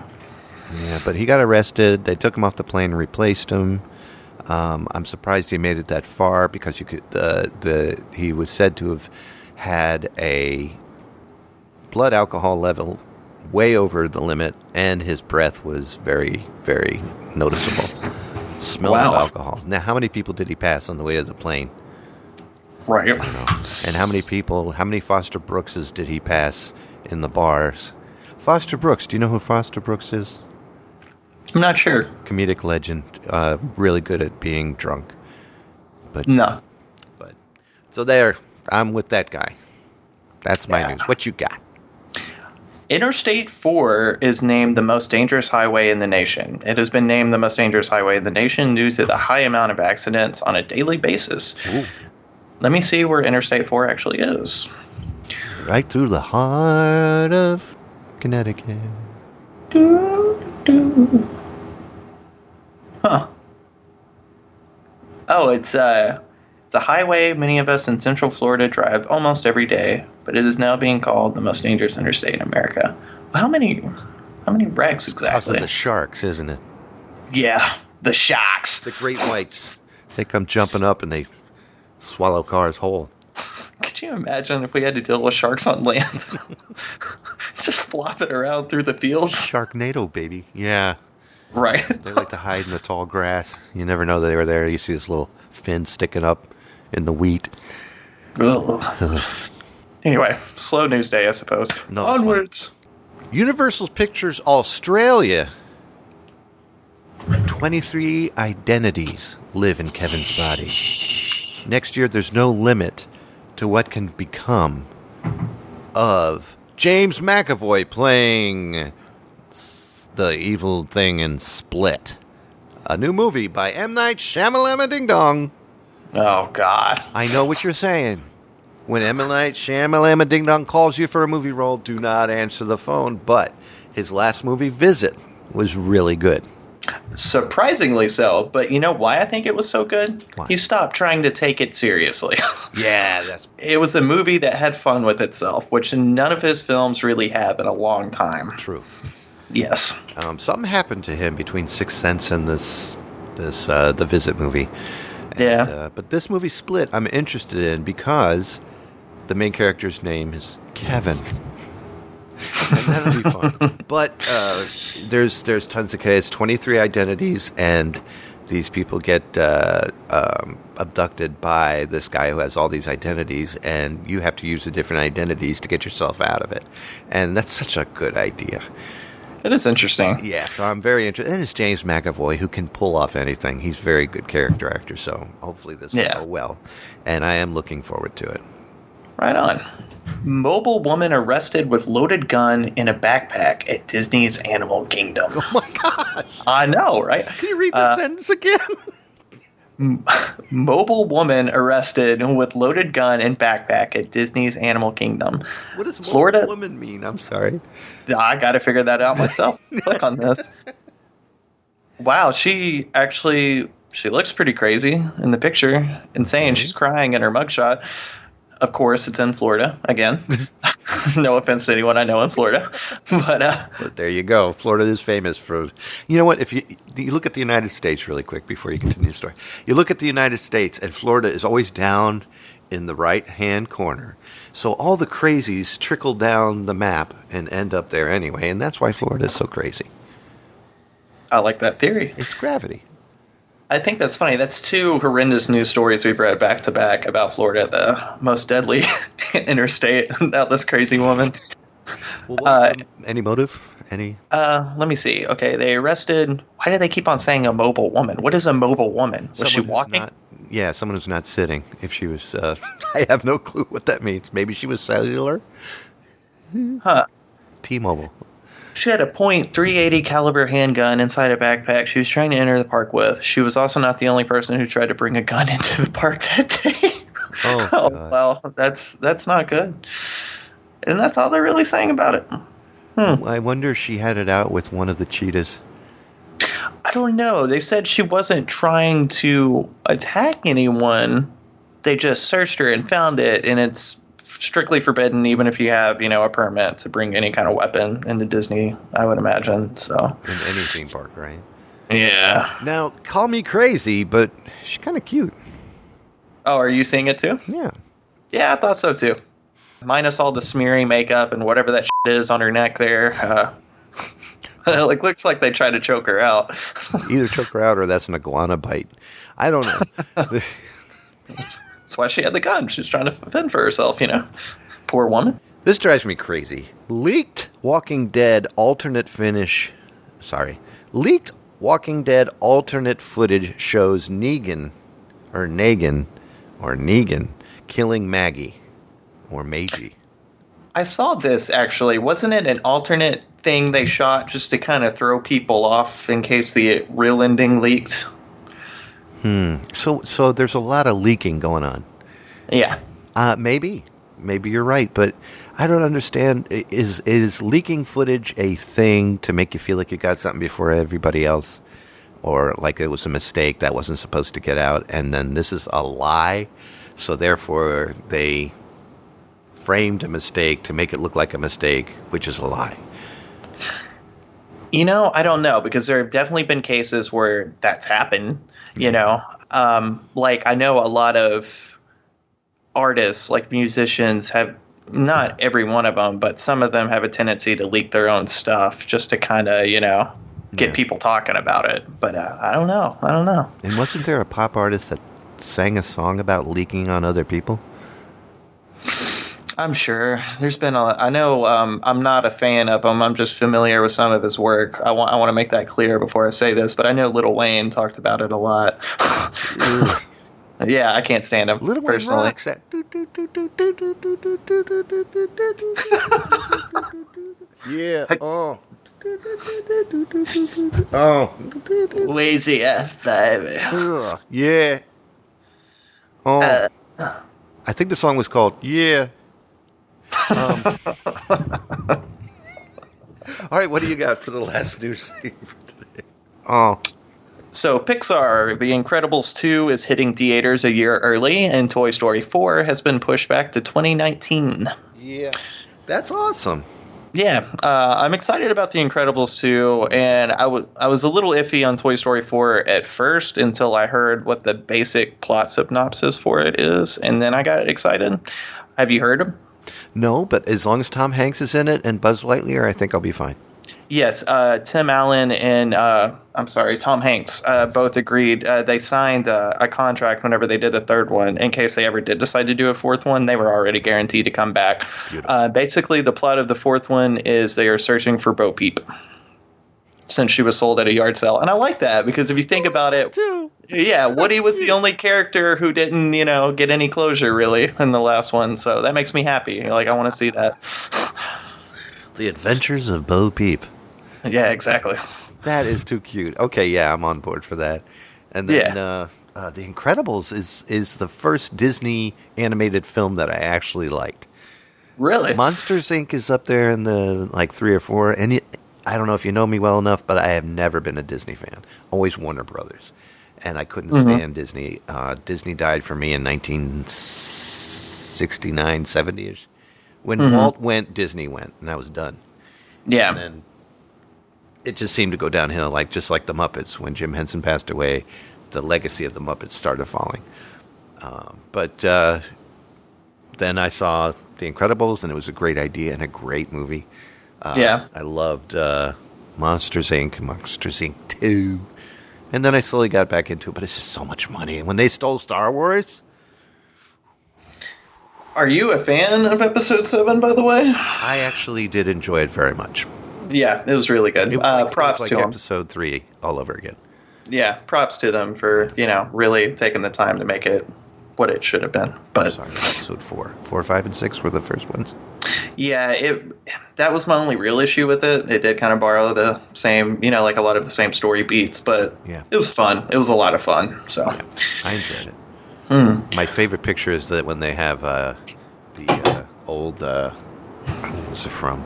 Yeah, but he got arrested. They took him off the plane and replaced him. I'm surprised he made it that far because you could. He was said to have had a blood alcohol level way over the limit, and his breath was very, very noticeable. Smell of alcohol. Now, how many people did he pass on the way to the plane? Right. And how many Foster Brookses did he pass in the bars? Foster Brooks, do you know who Foster Brooks is? I'm not sure. Comedic legend, really good at being drunk. But No. so there, I'm with that guy. That's my news. What you got? Interstate 4 is named the most dangerous highway in the nation. It has been named the most dangerous highway in the nation due to the high amount of accidents on a daily basis. Ooh. Let me see where Interstate 4 actually is. Right through the heart of Connecticut. Huh. Oh, it's a highway many of us in Central Florida drive almost every day, but it is now being called the most dangerous interstate in America. How many wrecks Because exactly? of the sharks, isn't it? Yeah, the sharks. The great whites. They come jumping up and they swallow cars whole. Could you imagine if we had to deal with sharks on land? Just flopping around through the fields. Sharknado, baby. Yeah. Right. They like to hide in the tall grass. You never know they were there. You see this little fin sticking up in the wheat. Anyway, slow news day, I suppose. No, Onwards. Universal Pictures Australia. 23 identities live in Kevin's body. Next year, there's no limit to what can become of James McAvoy playing the evil thing in Split. A new movie by M. Night Shyamalan Ding Dong. Oh, God. I know what you're saying. When M. Night Shyamalan Ding Dong calls you for a movie role, do not answer the phone. But his last movie, Visit, was really good. Surprisingly so, but you know why I think it was so good? Why? He stopped trying to take it seriously. Yeah, It was a movie that had fun with itself, which none of his films really have in a long time. true. Yes. Something happened to him between Sixth Sense and this the Visit movie. And, Yeah. but this movie, Split, I'm interested in because the main character's name is Kevin. And that'll be fun. But there's tons of cases, 23 identities, and these people get abducted by this guy who has all these identities, and you have to use the different identities to get yourself out of it. And that's such a good idea. It is interesting. Yeah, so I'm very interested. And it's James McAvoy, who can pull off anything. He's a very good character actor, so hopefully this will go well. And I am looking forward to it. Right on. Mobile woman arrested with loaded gun in a backpack at Disney's Animal Kingdom. Oh my gosh. I know, right? Can you read the sentence again? Mobile woman arrested with loaded gun and backpack at Disney's Animal Kingdom. What does mobile Florida woman mean? I'm sorry. I got to figure that out myself. Click on this. Wow, she looks pretty crazy in the picture. Insane. She's crying in her mugshot. Of course, it's in Florida again. No offense to anyone I know in Florida, but there you go. Florida is famous for. You know what? If you look at the United States really quick before you continue the story, you look at the United States, and Florida is always down in the right-hand corner. So all the crazies trickle down the map and end up there anyway, and that's why Florida is so crazy. I like that theory. It's gravity. I think that's funny. That's two horrendous news stories we've read back to back about Florida, the most deadly interstate, about this crazy woman. Well, any motive? Any? Let me see. Okay, they arrested. Why do they keep on saying a mobile woman? What is a mobile woman? Was she walking? Someone who's not sitting. If she was, I have no clue what that means. Maybe she was cellular. Huh? T-Mobile. She had a .380 caliber handgun inside a backpack she was trying to enter the park with. She was also not the only person who tried to bring a gun into the park that day. Oh, well, that's not good. And that's all they're really saying about it. I wonder if she had it out with one of the cheetahs. I don't know. They said she wasn't trying to attack anyone. They just searched her and found it, and it's strictly forbidden, even if you have, a permit to bring any kind of weapon into Disney, I would imagine. So in any theme park, right? Yeah. Now, call me crazy, but she's kind of cute. Oh, are you seeing it too? Yeah. Yeah, I thought so too. Minus all the smearing makeup and whatever that shit is on her neck there. It looks like they tried to choke her out. Either choke her out or that's an iguana bite. I don't know. That's why she had the gun. She was trying to fend for herself, Poor woman. This drives me crazy. Leaked Walking Dead alternate footage shows Negan killing Maggie or Maggie. I saw this actually. Wasn't it an alternate thing they shot just to kind of throw people off in case the real ending leaked? So there's a lot of leaking going on. Yeah. Maybe you're right, but I don't understand. Is leaking footage a thing to make you feel like you got something before everybody else, or like it was a mistake that wasn't supposed to get out, and then this is a lie, so therefore they framed a mistake to make it look like a mistake, which is a lie? I don't know, because there have definitely been cases where that's happened. Like I know a lot of artists, like musicians, have, not every one of them, but some of them have a tendency to leak their own stuff just to kind of, get people talking about it. But I don't know. And wasn't there a pop artist that sang a song about leaking on other people? I'm sure there's been I know I'm not a fan of him. I'm just familiar with some of his work. I want to make that clear before I say this, but I know Lil Wayne talked about it a lot. Yeah, I can't stand him. Lil Wayne personally. rocks that. Yeah. Oh. Lazy F5. Yeah. I think the song was called Yeah. All right, what do you got for the last news thing for today? So Pixar, The Incredibles 2 is hitting theaters a year early, and Toy Story 4 has been pushed back to 2019. Yeah, that's awesome. Yeah, I'm excited about The Incredibles 2, and I was a little iffy on Toy Story 4 at first until I heard what the basic plot synopsis for it is, and then I got excited. Have you heard them? No, but as long as Tom Hanks is in it and Buzz Lightyear, I think I'll be fine. Yes, Tim Allen and Tom Hanks both agreed. They signed a contract whenever they did the third one. In case they ever did decide to do a fourth one, they were already guaranteed to come back. Basically, the plot of the fourth one is they are searching for Bo Peep. since she was sold at a yard sale. And I like that because if you think about it, yeah, Woody was the only character who didn't, get any closure really in the last one. So that makes me happy. Like, I want to see that. The Adventures of Bo Peep. Yeah, exactly. That is too cute. Okay, yeah, I'm on board for that. And then The Incredibles is the first Disney animated film that I actually liked. Really? Monsters, Inc. is up there in the, 3 or 4. And I don't know if you know me well enough, but I have never been a Disney fan. Always Warner Brothers. And I couldn't stand Disney. Disney died for me in 1969, 70-ish. When Walt went, Disney went, and I was done. Yeah. And then it just seemed to go downhill, just like the Muppets. When Jim Henson passed away, the legacy of the Muppets started falling. But then I saw The Incredibles, and it was a great idea and a great movie. I loved Monsters, Inc., Monsters, Inc. 2. And then I slowly got back into it, but it's just so much money. And when they stole Star Wars... Are you a fan of Episode 7, by the way? I actually did enjoy it very much. Yeah, it was really good. It was props to them. Episode 3 all over again. Yeah, props to them for, really taking the time to make it what it should have been. But Sorry, Episode 4. 4, 5, and 6 were the first ones. Yeah, that was my only real issue with it. It did kind of borrow the same, a lot of the same story beats, but it was fun. It was a lot of fun. So yeah, I enjoyed it. My favorite picture is that when they have the old, what was it from?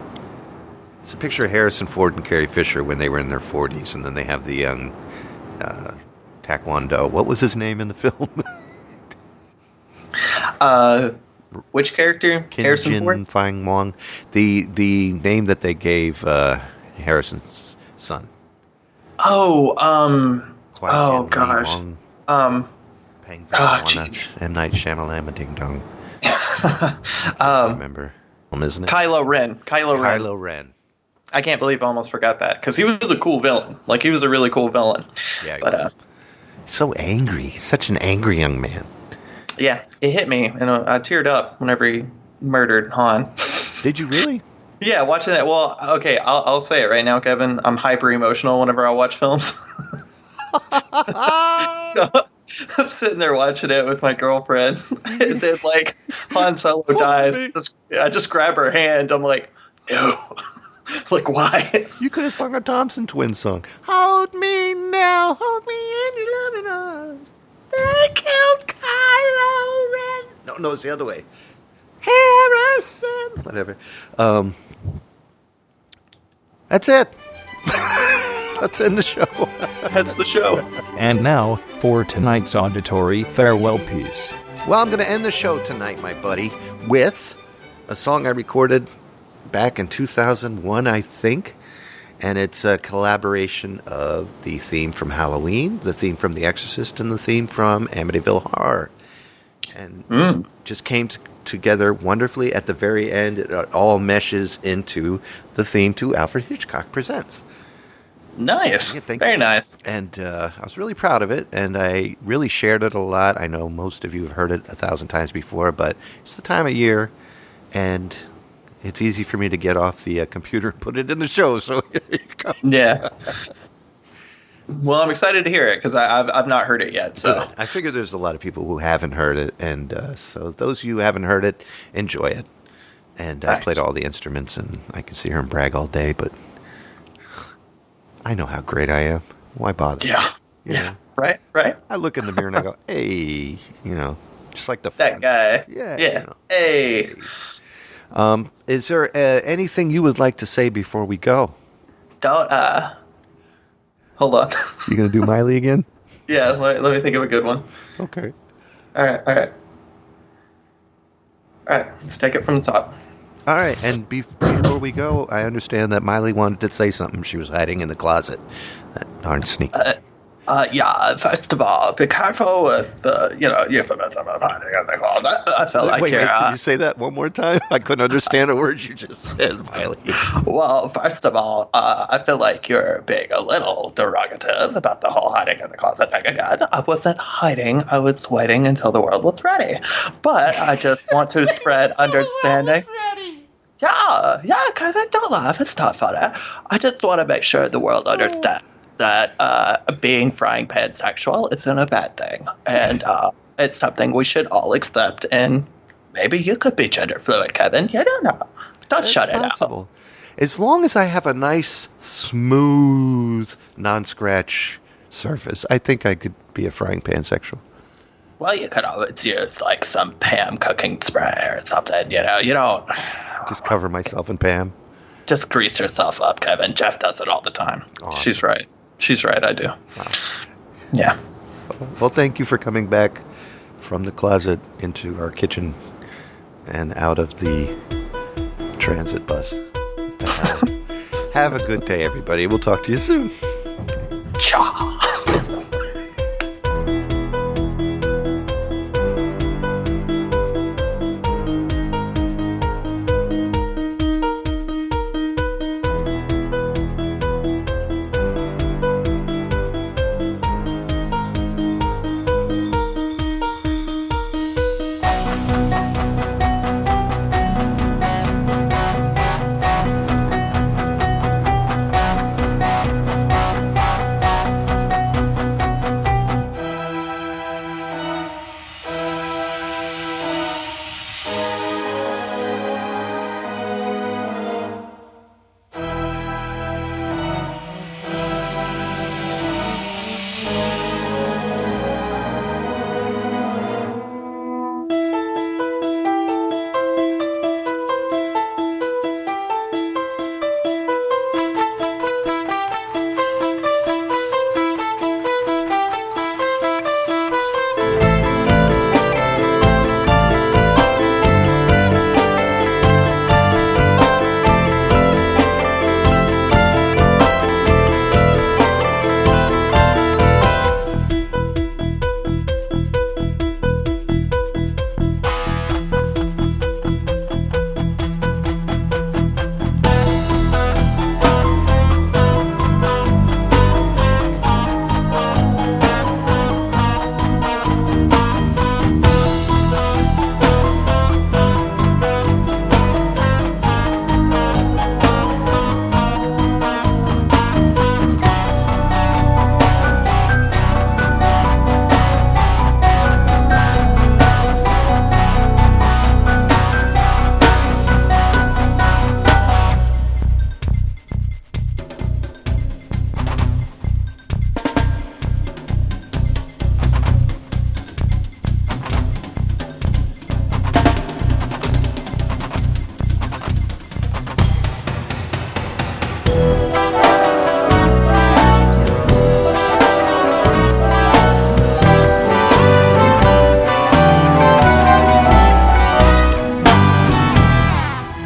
It's a picture of Harrison Ford and Carrie Fisher when they were in their 40s, and then they have the young Taekwondo. What was his name in the film? Which character? Harrison Ford? Fang Wong. The name that they gave Harrison's son. Oh, Kwai gosh. Wong. Pang jeez. M. Night Shyamalan Ding Dong. I remember, isn't it? Kylo Ren. Kylo Ren. I can't believe I almost forgot that because he was a cool villain. He was a really cool villain. Yeah, but so angry. He's such an angry young man. Yeah, it hit me, and I teared up whenever he murdered Han. Did you really? Yeah, watching that. Well, okay, I'll say it right now, Kevin. I'm hyper emotional whenever I watch films. So, I'm sitting there watching it with my girlfriend, and then Han Solo dies. I just grab her hand. I'm like, no. Why? You could have sung a Thompson Twins song. Hold me now, hold me in your loving arms. They killed Kylo Ren. No, it's the other way. Harrison. Whatever. That's it. Let's end the show. That's the show. And now, for tonight's auditory farewell piece. Well, I'm going to end the show tonight, my buddy, with a song I recorded back in 2001, I think. And it's a collaboration of the theme from Halloween, the theme from The Exorcist, and the theme from Amityville Horror. And just came together wonderfully at the very end. It all meshes into the theme to Alfred Hitchcock Presents. Nice. Yeah, very nice. And I was really proud of it, and I really shared it a lot. I know most of you have heard it 1,000 times before, but it's the time of year, and it's easy for me to get off the computer and put it in the show, so here you go. Yeah. Well, I'm excited to hear it, because I've not heard it yet. So good. I figure there's a lot of people who haven't heard it, and so those of you who haven't heard it, enjoy it. And I played all the instruments, and I can sit here and brag all day, but I know how great I am. Why bother? Yeah. You know? Right. I look in the mirror and I go, hey, just like the that guy. Yeah. Hey. Is there anything you would like to say before we go? Don't, hold on. You going to do Miley again? Yeah, let me think of a good one. Okay. All right, let's take it from the top. All right, and before we go, I understand that Miley wanted to say something. She was hiding in the closet. That darn sneak. Yeah, first of all, be careful with the, euphemism of hiding in the closet. I felt like wait, can you say that one more time? I couldn't understand a word you just said, Miley. Well, first of all, I feel like you're being a little derogative about the whole hiding in the closet thing again. I wasn't hiding. I was waiting until the world was ready. But I just want to spread understanding. Yeah, Kevin, don't laugh. It's not funny. I just want to make sure the world understands that being frying pan sexual isn't a bad thing. And it's something we should all accept. And maybe you could be gender fluid, Kevin. You don't know. Don't shut it out. As long as I have a nice, smooth, non-scratch surface, I think I could be a frying pan sexual. Well, you could always use, like, some Pam cooking spray or something, you know. You don't... Just cover myself in Pam. Just grease yourself up, Kevin. Jeff does it all the time. Awesome. She's right. She's right, I do. Wow. Yeah. Well, thank you for coming back from the closet into our kitchen and out of the transit bus. Have a good day, everybody. We'll talk to you soon. Cha.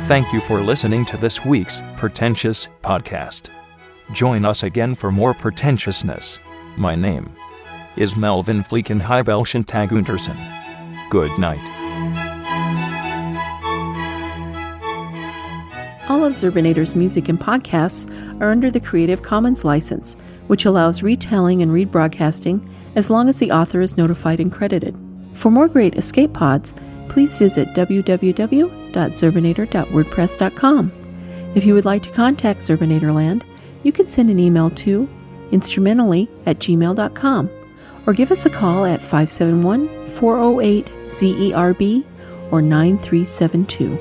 Thank you for listening to this week's Pretentious Podcast. Join us again for more pretentiousness. My name is Melvin Fleekenheibelschentagunderson. Good night. All of Zerbinator's music and podcasts are under the Creative Commons license, which allows retelling and rebroadcasting as long as the author is notified and credited. For more great escape pods, please visit www.zerbinator.wordpress.com. If you would like to contact Zerbinatorland, you can send an email to instrumentally@gmail.com or give us a call at 571-408-ZERB or 9372.